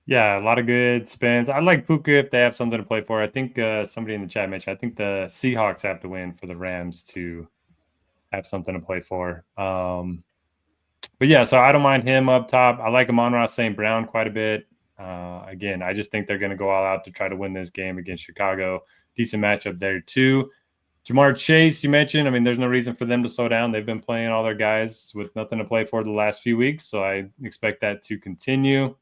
Yeah, a lot of good spins. I like Puka if they have something to play for. I think somebody in the chat mentioned, I think the Seahawks have to win for the Rams to have something to play for. But yeah, so I don't mind him up top. I like Amon-Ra St. Brown quite a bit. Again, I just think they're going to go all out to try to win this game against Chicago. Decent matchup there too. Jamar Chase, you mentioned. I mean, there's no reason for them to slow down. They've been playing all their guys with nothing to play for the last few weeks, so I expect that to continue.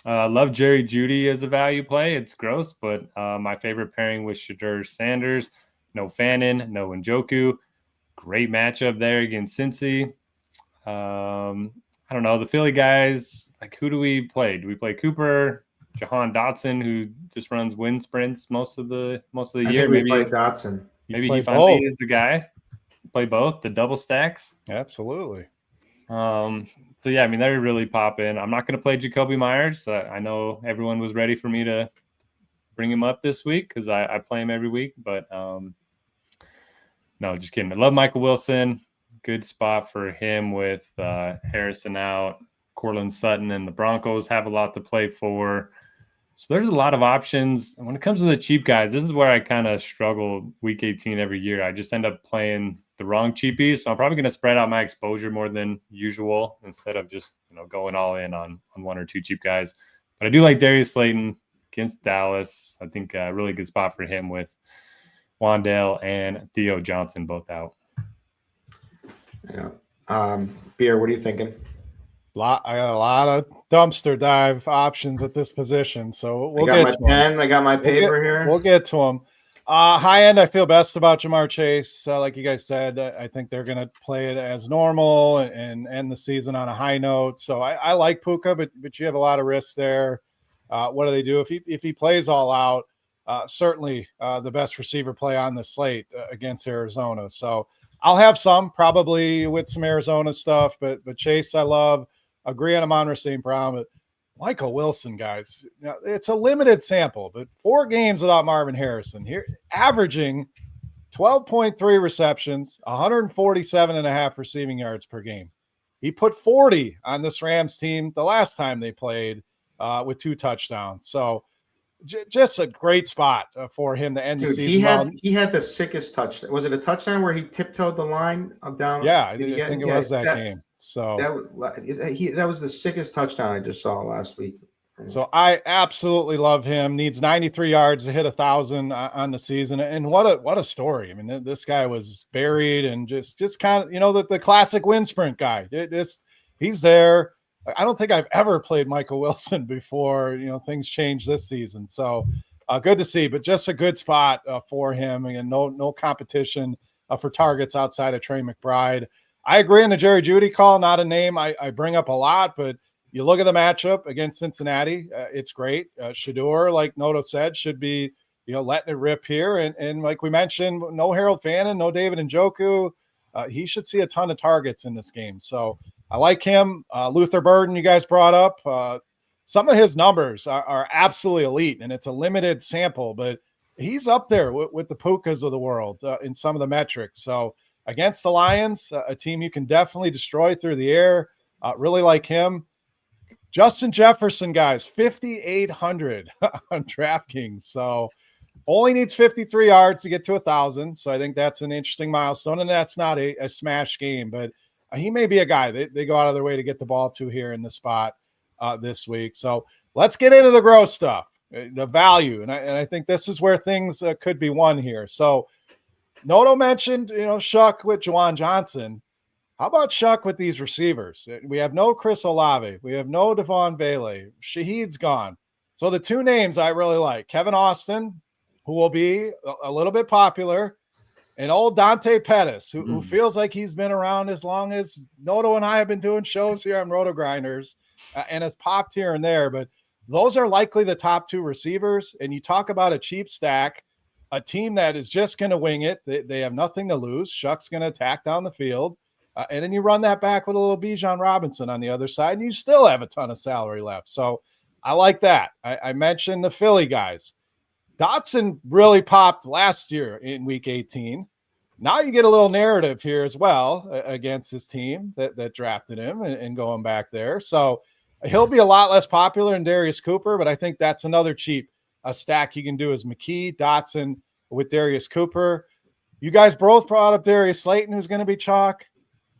Love Jerry Jeudy as a value play. It's gross, but my favorite pairing with Shedeur Sanders. No Fannin, no Njoku. Great matchup there against Cincy. I don't know. The Philly guys, like, who do we play? Do we play Cooper, Jahan Dotson, who just runs wind sprints most of the year? Maybe play Dotson. Maybe he finally is the guy. Play both, the double stacks. Absolutely. So yeah, I mean, they're really popping. I'm not going to play Jacoby Myers. I know everyone was ready for me to bring him up this week because I play him every week. But no, just kidding. I love Michael Wilson. Good spot for him with Harrison out. Cortland Sutton and the Broncos have a lot to play for. So there's a lot of options. And when it comes to the cheap guys, this is where I kind of struggle week 18 every year. I just end up playing the wrong cheapies. So I'm probably going to spread out my exposure more than usual instead of just going all in on one or two cheap guys. But I do like Darius Slayton against Dallas. I think a really good spot for him with Wandale and Theo Johnson both out. Yeah. Beer, what are you thinking? I got a lot of dumpster dive options at this position, so we'll get to my pen. I got my paper here. We'll get to them. High end, I feel best about Jamar Chase. Like you guys said, I think they're going to play it as normal and end the season on a high note. So I like Puka, but you have a lot of risks there. What do they do if he plays all out? Certainly the best receiver play on the slate against Arizona. So I'll have some probably with some Arizona stuff, but Chase I love. Agree on Amon-Ra St. Brown, but Michael Wilson, guys, it's a limited sample, but 4 games without Marvin Harrison here, averaging 12.3 receptions, 147.5 receiving yards per game. He put 40 on this Rams team the last time they played with 2 touchdowns. So just a great spot for him to end the season. He had the sickest touchdown. Was it a touchdown where he tiptoed the line down? Yeah, I think it was that game. So that was the sickest touchdown I just saw last week. So I absolutely love him. Needs 93 yards to hit 1,000 on the season, and what a story! I mean, this guy was buried and just kind of the classic wind sprint guy. He's there. I don't think I've ever played Michael Wilson before. Things changed this season, so good to see. But just a good spot for him, and no competition for targets outside of Trey McBride. I agree on the Jerry Jeudy call. Not a name I bring up a lot, but you look at the matchup against Cincinnati, it's great. Shedeur, like Noto said, should be letting it rip here. And like we mentioned, no Harold Fannin, no David Njoku. He should see a ton of targets in this game. So I like him. Luther Burden, you guys brought up. Some of his numbers are absolutely elite, and it's a limited sample, but he's up there with the Pukas of the world in some of the metrics. So against the Lions, a team you can definitely destroy through the air. Really like him. Justin Jefferson, guys, 5,800 on DraftKings. So only needs 53 yards to get to 1,000. So I think that's an interesting milestone, and that's not a smash game, but he may be a guy they go out of their way to get the ball to here in the spot this week. So let's get into the gross stuff, the value. And I think this is where things could be won here. So Noto mentioned, Shuck with Juwan Johnson. How about Shuck with these receivers? We have no Chris Olave. We have no Devon Bailey. Shaheed's gone. So the two names I really like, Kevin Austin, who will be a little bit popular, and old Dante Pettis, who feels like he's been around as long as Noto and I have been doing shows here on RotoGrinders and has popped here and there. But those are likely the top two receivers. And you talk about a cheap stack, a team that is just going to wing it. They have nothing to lose. Shuck's going to attack down the field. And then you run that back with a little Bijan Robinson on the other side, and you still have a ton of salary left. So I like that. I mentioned the Philly guys. Dotson really popped last year in week 18. Now you get a little narrative here as well against his team that drafted him and going back there. So he'll be a lot less popular than Darius Cooper, but I think that's another cheap stack you can do is McKee, Dotson with Darius Cooper. You guys both brought up Darius Slayton, who's going to be chalk.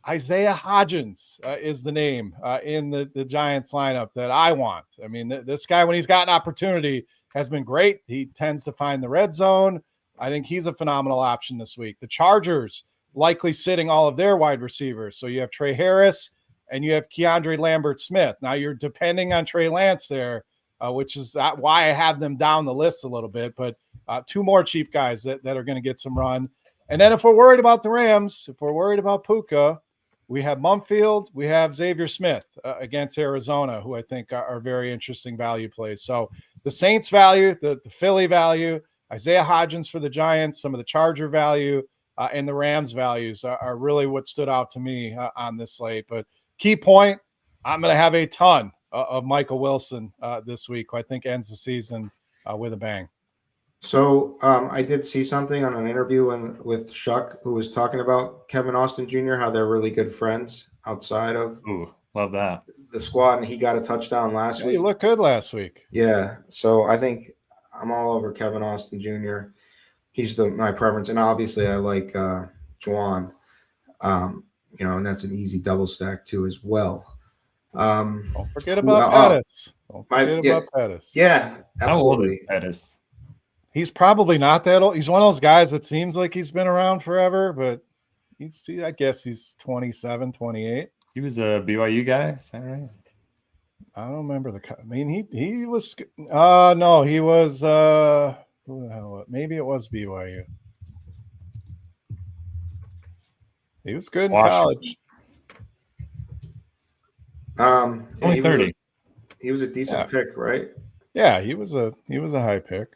Isaiah Hodgins is the name in the Giants lineup that I want. I mean, this guy, when he's got an opportunity, has been great. He tends to find the red zone. I think he's a phenomenal option this week. The Chargers likely sitting all of their wide receivers. So you have Trey Harris and you have Keandre Lambert-Smith. Now you're depending on Trey Lance there, which is why I have them down the list a little bit. But two more cheap guys that are going to get some run. And then if we're worried about the Rams, if we're worried about Puka, we have Mumfield, we have Xavier Smith against Arizona, who I think are very interesting value plays. So the Saints value, the Philly value, Isaiah Hodgins for the Giants, some of the Charger value, and the Rams values are really what stood out to me on this slate. But key point, I'm going to have a ton of Michael Wilson this week, who I think ends the season with a bang. So I did see something on an interview with Shuck, who was talking about Kevin Austin Jr., how they're really good friends outside of love that the squad, and he got a touchdown last week. He looked good last week. Yeah, so I think I'm all over Kevin Austin Jr. He's my preference, and obviously I like Juwan, and that's an easy double stack too as well. Don't forget about Pettis. Don't forget about Pettis. Yeah, absolutely. How old is Pettis? He's probably not that old. He's one of those guys that seems like he's been around forever, but I guess he's 27, 28. He was a BYU guy, is that right? I don't remember he was no, he was who the hell? Maybe it was BYU. He was good in college. Only 30. He was a decent pick, right? Yeah, he was a high pick.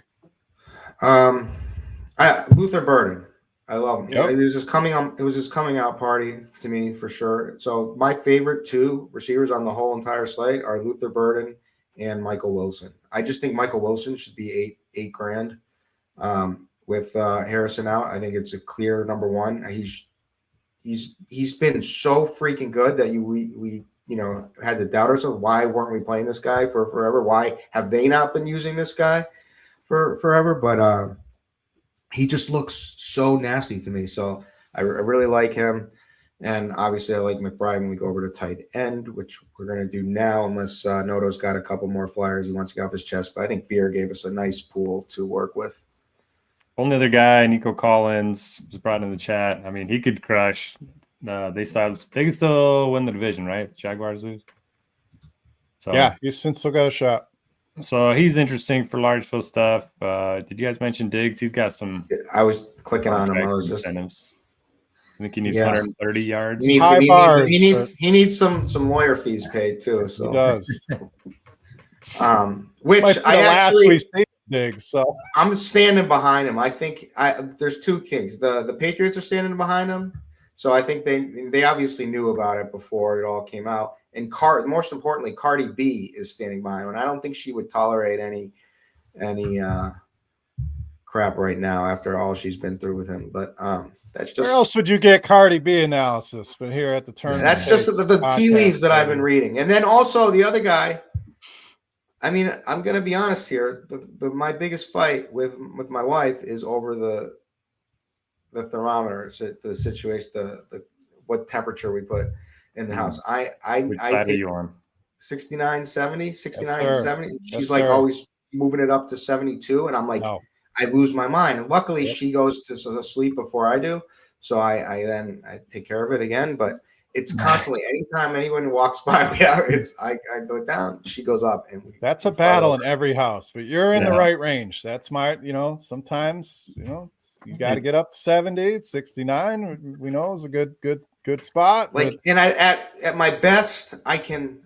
Luther Burden, I love him. Yep. It was just coming out party to me for sure. So my favorite two receivers on the whole entire slate are Luther Burden and Michael Wilson. I just think Michael Wilson should be $8 grand. With Harrison out, I think it's a clear number one. He's been so freaking good that we had to doubt ourselves. Why weren't we playing this guy for forever? Why have they not been using this guy for forever? But he just looks so nasty to me. So I really like him. And obviously I like McBride when we go over to tight end, which we're going to do now, unless Noto's got a couple more flyers he wants to get off his chest. But I think Beer gave us a nice pool to work with. Only other guy, Nico Collins, was brought in the chat. I mean, he could crush. They can still win the division, right? Jaguars lose. So yeah, Houston still got a shot. So he's interesting for large field stuff. Did you guys mention Diggs? He's got some. I was clicking on him. I was just. Incentives. I think he needs 130 yards. He needs some lawyer fees paid too. So he does. Which I actually big. So I'm standing behind him. I think there's two kings. The Patriots are standing behind him. So I think they obviously knew about it before it all came out. And most importantly, Cardi B is standing behind him. And I don't think she would tolerate any crap right now after all she's been through with him. But that's just, where else would you get Cardi B analysis but here at the tournament? That's just the tea leaves that I've been reading. And then also the other guy, I mean, I'm going to be honest here. My biggest fight with my wife is over the thermometers, the situation, the what temperature we put in the house. I take you on 69, 70, 69, Yes, 70. She's yes, like sir. always moving it up to 72. And I'm like, No. I lose my mind. And luckily Yep. she goes to sleep before I do. So I take care of it again. But it's constantly, anytime anyone walks by, I go down, she goes up. And that's a battle in every house, but you're in the Yeah. right range. That's sometimes, you got to get up to 70, 69. We know is a good spot. Like, and at my best, I can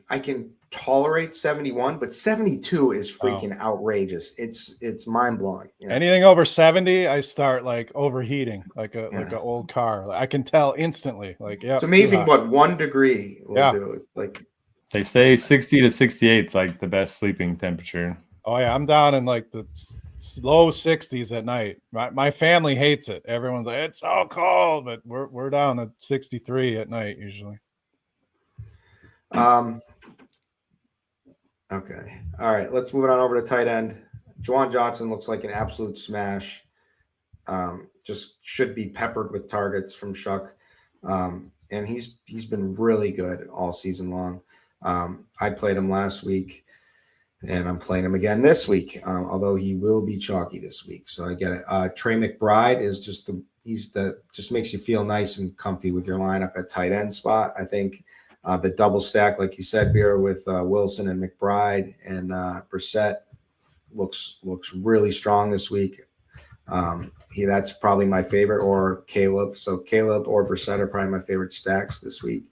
tolerate 71, but 72 is freaking outrageous. It's mind blowing. Anything over 70, I start like overheating, like an old car. I can tell instantly. Like, yeah, it's amazing what 1 degree will do. It's like they say 60 to 68 is like the best sleeping temperature. Oh yeah, I'm down in like the low 60s at night. My family hates it. Everyone's like, it's so cold, but we're down at 63 at night usually. Okay. All right. Let's move it on over to tight end. Juwan Johnson looks like an absolute smash. Just should be peppered with targets from Shuck. And he's been really good all season long. I played him last week, and I'm playing him again this week, although he will be chalky this week. So I get it. Trey McBride is just just makes you feel nice and comfy with your lineup at tight end spot. I think the double stack, like you said, Beer, with Wilson and McBride and Brissett looks really strong this week. That's probably my favorite, or Caleb. So Caleb or Brissett are probably my favorite stacks this week.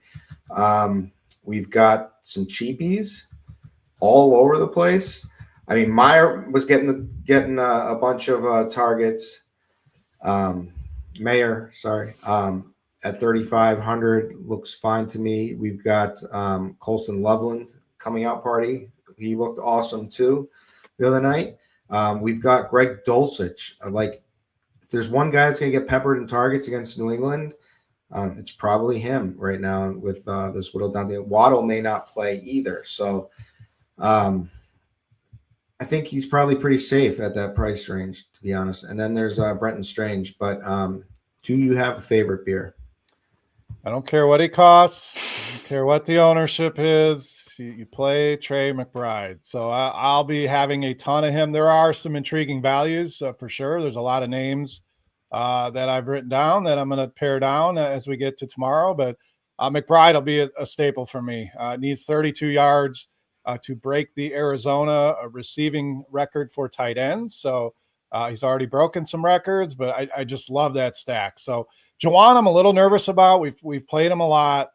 We've got some cheapies all over the place. I mean, Meyer was getting a bunch of targets. Mayer, sorry. At 3,500 looks fine to me. We've got Colston Loveland coming out party. He looked awesome too the other night. We've got Greg Dulcich. If there's one guy that's going to get peppered in targets against New England, it's probably him right now with this whittled down thing. Waddle may not play either. So I think he's probably pretty safe at that price range, to be honest. And then there's Brenton Strange. But do you have a favorite, Beer? I don't care what he costs. I don't care what the ownership is. You play Trey McBride. So I'll be having a ton of him. There are some intriguing values for sure. There's a lot of names that I've written down that I'm going to pare down as we get to tomorrow. But McBride will be a staple for me. Needs 32 yards to break the Arizona receiving record for tight ends. So he's already broken some records, but I just love that stack. So Juwan, I'm a little nervous about. We've played him a lot.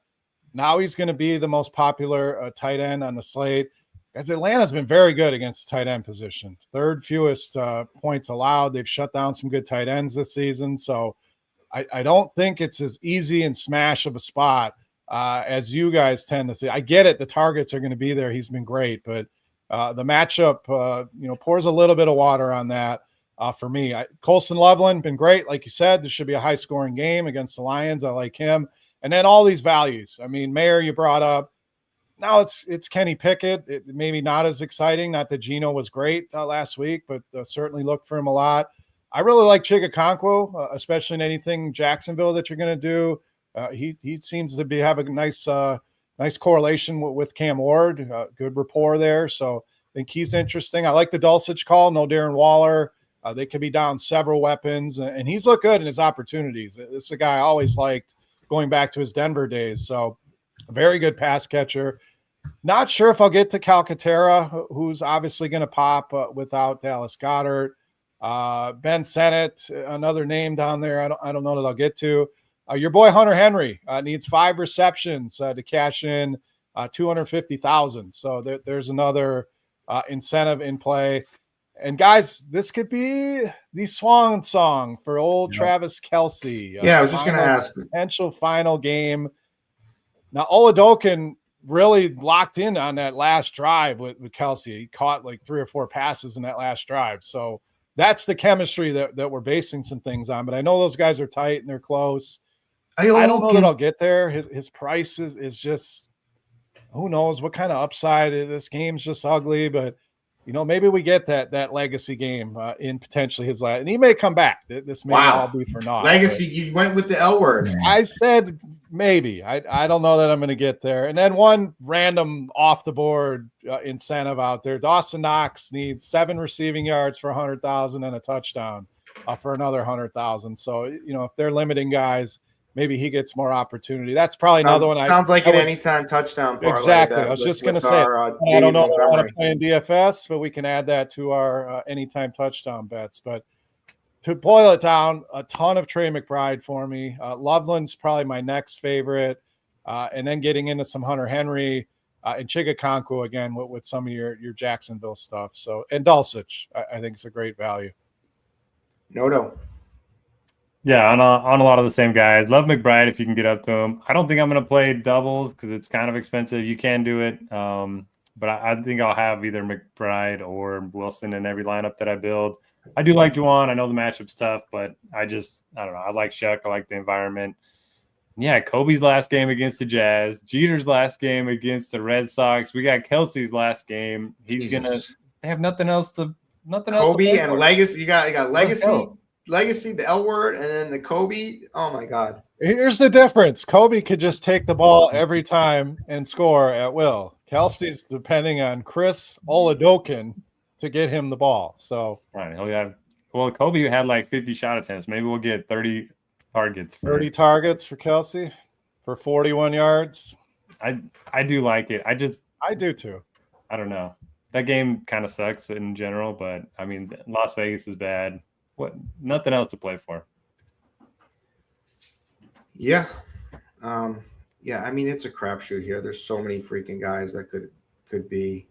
Now he's going to be the most popular tight end on the slate. As Atlanta's been very good against the tight end position. Third fewest points allowed. They've shut down some good tight ends this season. So I don't think it's as easy and smash of a spot as you guys tend to see. I get it. The targets are going to be there. He's been great, but the matchup, pours a little bit of water on that. For me, Colston Loveland been great. Like you said, this should be a high scoring game against the Lions. I like him. And then all these values. I mean, Mayer, you brought up. Now it's Kenny Pickett. It maybe not as exciting. Not that Geno was great last week, but certainly look for him a lot. I really like Chigakonkwo, especially in anything Jacksonville that you're going to do. He seems to have a nice correlation with Cam Ward. Good rapport there. So I think he's interesting. I like the Dulcich call. No Darren Waller. They could be down several weapons, and he's looked good in his opportunities. This is a guy I always liked going back to his Denver days. So a very good pass catcher. Not sure if I'll get to Calcaterra, who's obviously going to pop without Dallas Goedert. Ben Sennett, another name down there. I don't know that I'll get to. Your boy Hunter Henry needs 5 receptions to cash in $250,000. So there's another incentive in play. And guys, this could be the swan song for old Travis Kelce. Yeah, I was just going to ask. Potential final game. Now, Oladokin really locked in on that last drive with Kelce. He caught like 3 or 4 passes in that last drive. So that's the chemistry that we're basing some things on. But I know those guys are tight and they're close. I don't know that I'll get there. His price is just, who knows what kind of upside. This game's just ugly, but maybe we get that legacy game in potentially his last, and he may come back. This may all be for naught. Legacy, you went with the L word. I said maybe. I don't know that I'm going to get there. And then one random off the board incentive out there. Dawson Knox needs 7 receiving yards for 100,000 and a touchdown for another 100,000. So if they're limiting guys, maybe he gets more opportunity. That's probably another one. Sounds like an anytime touchdown parlay. Exactly. I was just going to say, I don't know if I want to play in DFS, but we can add that to our anytime touchdown bets. But to boil it down, a ton of Trey McBride for me. Loveland's probably my next favorite. And then getting into some Hunter Henry and Chigakonku again with some of your Jacksonville stuff. So, and Dulcich, I think it's a great value. No. Yeah, on a lot of the same guys. Love McBride if you can get up to him. I don't think I'm going to play doubles because it's kind of expensive. You can do it, but I think I'll have either McBride or Wilson in every lineup that I build. I do like Juwan. I know the matchup's tough, but I don't know. I like Shuck. I like the environment. Yeah, Kobe's last game against the Jazz. Jeter's last game against the Red Sox. We got Kelsey's last game. They have nothing else. Kobe and Legacy. You got Legacy. Legacy, the L word, and then the Kobe. Oh my God! Here's the difference: Kobe could just take the ball every time and score at will. Kelsey's depending on Chris Oladokin to get him the ball. So right, Kobe had like 50 shot attempts. Maybe we'll get 30 targets. 30 targets for Kelce for 41 yards. I do like it. I do too. I don't know. That game kind of sucks in general, but I mean, Las Vegas is bad. Nothing else to play for. Yeah. I mean, it's a crapshoot here. There's so many freaking guys that could be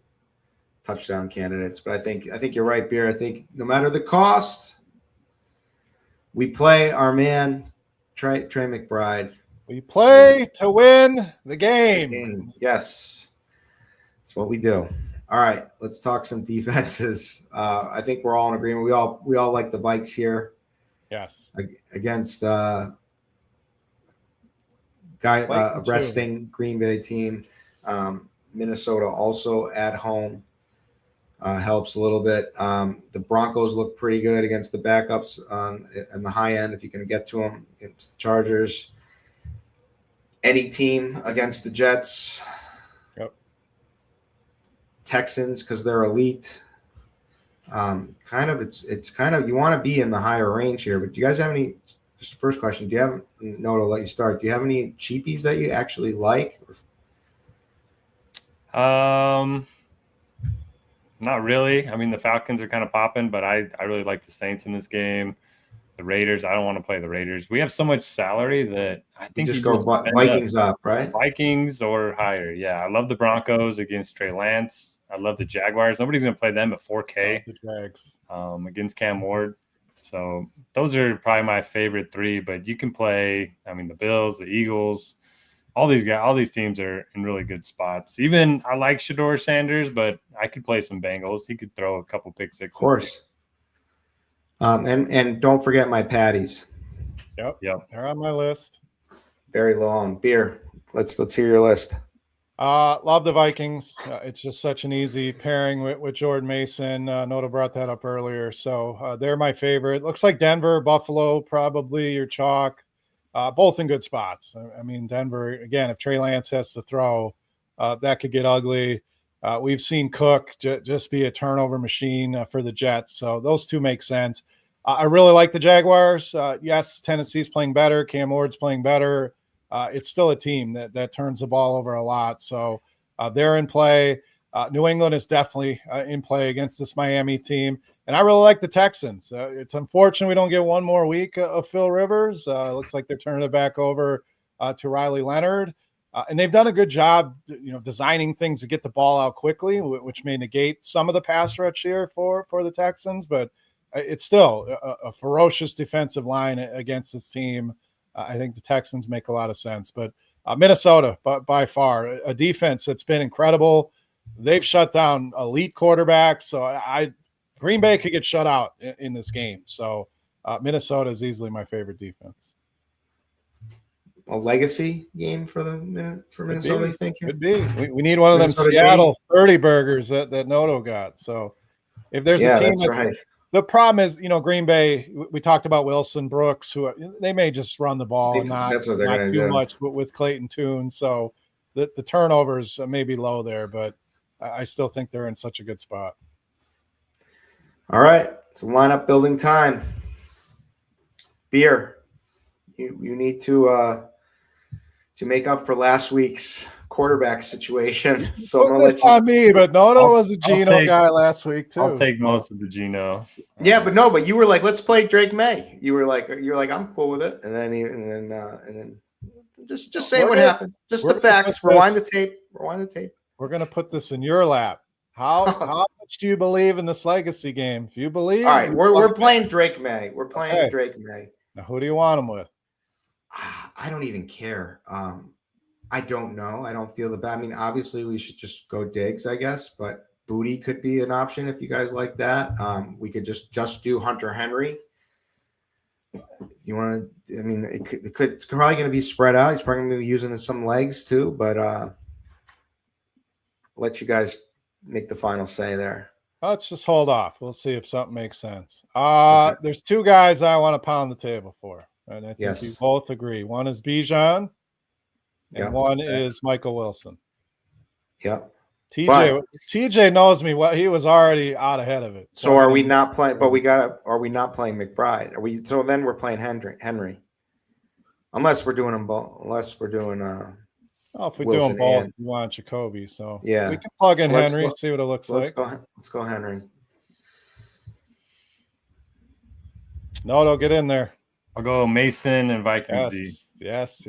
touchdown candidates. But I think you're right, Beer. I think no matter the cost, we play our man, Trey McBride. We play to win the game. Yes. That's what we do. All right, let's talk some defenses. I think we're all in agreement. We all like the Vikes here. Yes. Against resting Green Bay team. Minnesota also at home helps a little bit. The Broncos look pretty good against the backups on the high end if you can get to them against the Chargers. Any team against the Jets. Texans because they're elite. It's kind of you want to be in the higher range here. But do you guys have any? Just first question: do you have no to let you start? Do you have any cheapies that you actually like? Not really. I mean, the Falcons are kind of popping, but I really like the Saints in this game. The Raiders, I don't want to play the Raiders. We have so much salary that I think you just go Vikings up, right? Vikings or higher. Yeah, I love the Broncos against Trey Lance. I love the Jaguars. Nobody's going to play them at 4K the Jags. Against Cam Ward. So those are probably my favorite 3. But you can play, I mean, the Bills, the Eagles, all these guys. All these teams are in really good spots. Even I like Shedeur Sanders, but I could play some Bengals. He could throw a couple pick sixes. Of course. And don't forget my patties. Yep. They're on my list. Very long. Beer. Let's hear your list. Love the Vikings. It's just such an easy pairing with Jordan Mason. Noto brought that up earlier. So they're my favorite. Looks like Denver, Buffalo, probably your chalk. Both in good spots. I mean, Denver, again, if Trey Lance has to throw, that could get ugly. We've seen Cook just be a turnover machine for the Jets. So those two make sense. I really like the Jaguars. Yes, Tennessee's playing better. Cam Ward's playing better. It's still a team that turns the ball over a lot. So they're in play. New England is definitely in play against this Miami team. And I really like the Texans. It's unfortunate we don't get one more week of Phil Rivers. Looks like they're turning it back over to Riley Leonard. And they've done a good job, designing things to get the ball out quickly, which may negate some of the pass rush here for the Texans. But it's still a ferocious defensive line against this team. I think the Texans make a lot of sense. But Minnesota, by far, a defense that's been incredible. They've shut down elite quarterbacks. So Green Bay could get shut out in this game. So Minnesota is easily my favorite defense. A legacy game for Minnesota, you think? Could be. We need one of them Seattle 30 burgers that Noto got. So if there's a team that's right. The problem is, Green Bay, we talked about Wilson, Brooks, who they may just run the ball and not too much with Clayton Tune. So the turnovers may be low there, but I still think they're in such a good spot. All right. It's lineup building time. Beer. You need to make up for last week's quarterback situation. So I'm gonna let you on me, but Noto was a Geno guy last week too. I'll take most of the Geno. Yeah, but you were like, let's play Drake May. You're like, I'm cool with it, and then just say what happened. Just the facts. Rewind the tape. We're gonna put this in your lap. How much do you believe in this legacy game? If you believe, all right, we're playing Drake May. We're playing Drake May. Now, who do you want him with? I don't even care. I don't know. I don't feel the bad. I mean, obviously, we should just go Diggs, I guess. But Booty could be an option if you guys like that. We could just do Hunter Henry. If you want to, I mean, it's probably going to be spread out. He's probably going to be using some legs too. But let you guys make the final say there. Let's just hold off. We'll see if something makes sense. Okay. There's two guys I want to pound the table for. And I think you both agree. One is Bijan, and one is Michael Wilson. Yep. TJ knows me. He was already out ahead of it. So are we not playing? But are we not playing McBride? Are we? So then we're playing Henry. Unless we're doing them both. Unless we're doing. If we do them both, we want Jacoby. So we can plug in Henry. See what it looks like. Let's go Henry. No, get in there. I'll go Mason and Vikings D. Yes.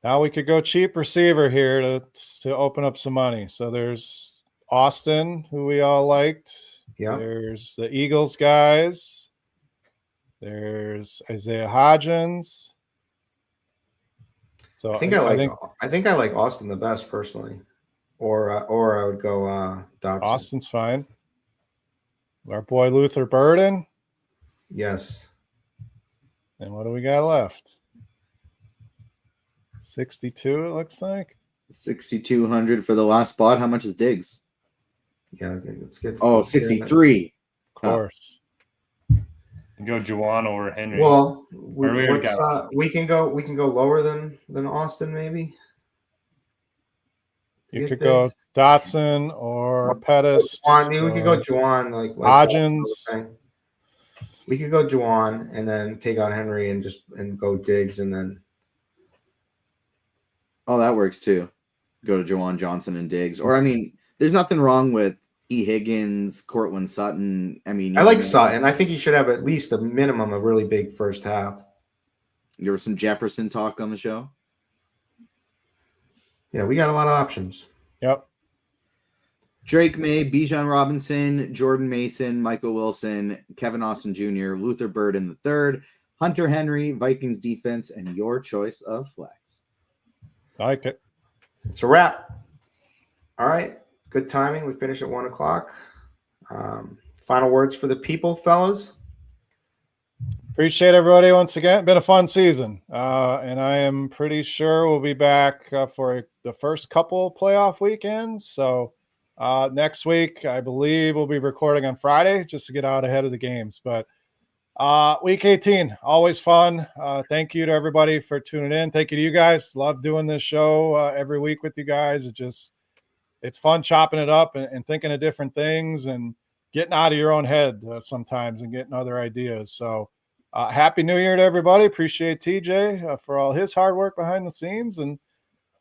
Now we could go cheap receiver here to open up some money. So there's Austin, who we all liked. Yeah. There's the Eagles guys. There's Isaiah Hodgins. So I think I like Austin the best personally. Or I would go Dotson. Austin's fine. Our boy Luther Burden. Yes. And what do we got left? 62, it looks like. 6,200 for the last spot. How much is Diggs? Yeah, let's get. 63. Of course. Go Juwan or Henry. Well, we can go lower than Austin maybe. You could go Dotson or Pettis. We could go Juwan, like Hodgins. We could go Juwan and then take out Henry and go Diggs and then. Oh, that works too. Go to Juwan Johnson and Diggs. Or, I mean, there's nothing wrong with E. Higgins, Cortland Sutton. I mean, I like Sutton. I think he should have at least a minimum of really big first half. There was some Jefferson talk on the show. Yeah, we got a lot of options. Yep. Drake May, Bijan Robinson, Jordan Mason, Michael Wilson, Kevin Austin Jr., Luther Burden III, Hunter Henry, Vikings defense, and your choice of flex. I like it. It's a wrap. All right. Good timing. We finish at 1 o'clock. Final words for the people, fellas. Appreciate everybody once again. Been a fun season. And I am pretty sure we'll be back for the first couple playoff weekends. So next week, I believe we'll be recording on Friday just to get out ahead of the games. But week 18, always fun. Thank you to everybody for tuning in. Thank you to you guys. Love doing this show every week with you guys. It's fun chopping it up and thinking of different things and getting out of your own head sometimes and getting other ideas. So Happy New Year to everybody. Appreciate TJ for all his hard work behind the scenes. And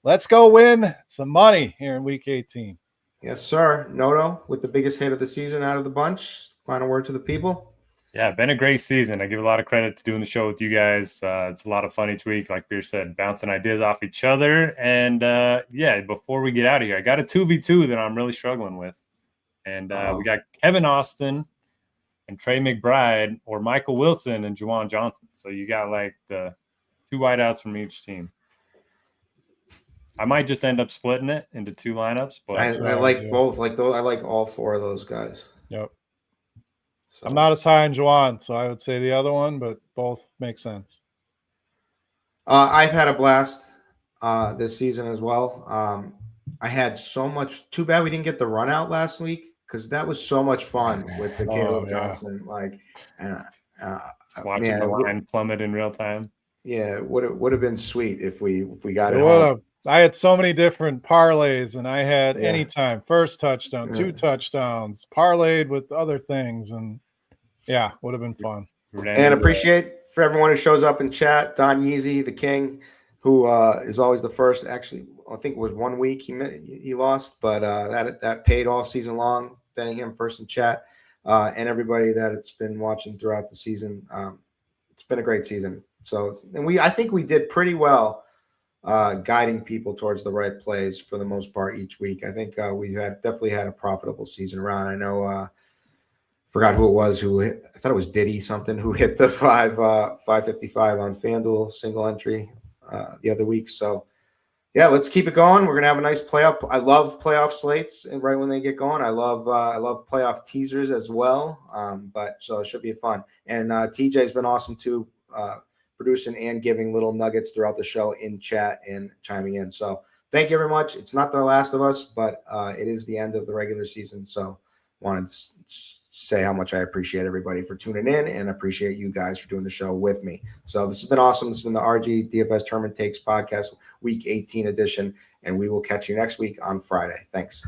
let's go win some money here in week 18. Yes, sir. Noto with the biggest hit of the season out of the bunch. Final word to the people. Yeah, been a great season. I give a lot of credit to doing the show with you guys. It's a lot of fun each week. Like Beer said, bouncing ideas off each other. And before we get out of here, I got a 2v2 that I'm really struggling with. And we got Kevin Austin and Trey McBride, or Michael Wilson and Juwan Johnson. So you got like the 2 wideouts from each team. I might just end up splitting it into 2 lineups, but I like both. Like those, I like all 4 of those guys. Yep. So. I'm not as high in Juwan, so I would say the other one, but both make sense. I've had a blast this season as well. I had so much. Too bad we didn't get the run out last week because that was so much fun with the Caleb Johnson. Like, watching the line plummet in real time. Yeah, it would have been sweet if we got it. I had so many different parlays, and I had anytime, first touchdown, 2 touchdowns, parlayed with other things, and would have been fun. And appreciate for everyone who shows up in chat. Don Yeezy, the king, who is always the first. Actually, I think it was 1 week he lost, but that paid all season long. Betting him first in chat, and everybody that it's been watching throughout the season. It's been a great season. So, and I think we did pretty well. Guiding people towards the right plays for the most part each week. I think we definitely had a profitable season around. I know, forgot who it was I thought it was Diddy something who hit the 555 on FanDuel single entry the other week. So yeah, let's keep it going. We're gonna have a nice playoff. I love playoff slates, and right when they get going, I love playoff teasers as well. So it should be fun. And TJ's been awesome too. Producing and giving little nuggets throughout the show in chat and chiming in. So thank you very much. It's not the last of us, but it is the end of the regular season. So wanted to say how much I appreciate everybody for tuning in and appreciate you guys for doing the show with me. So this has been awesome. This has been the RG DFS Tournament Takes podcast, week 18 edition, and we will catch you next week on Friday. Thanks.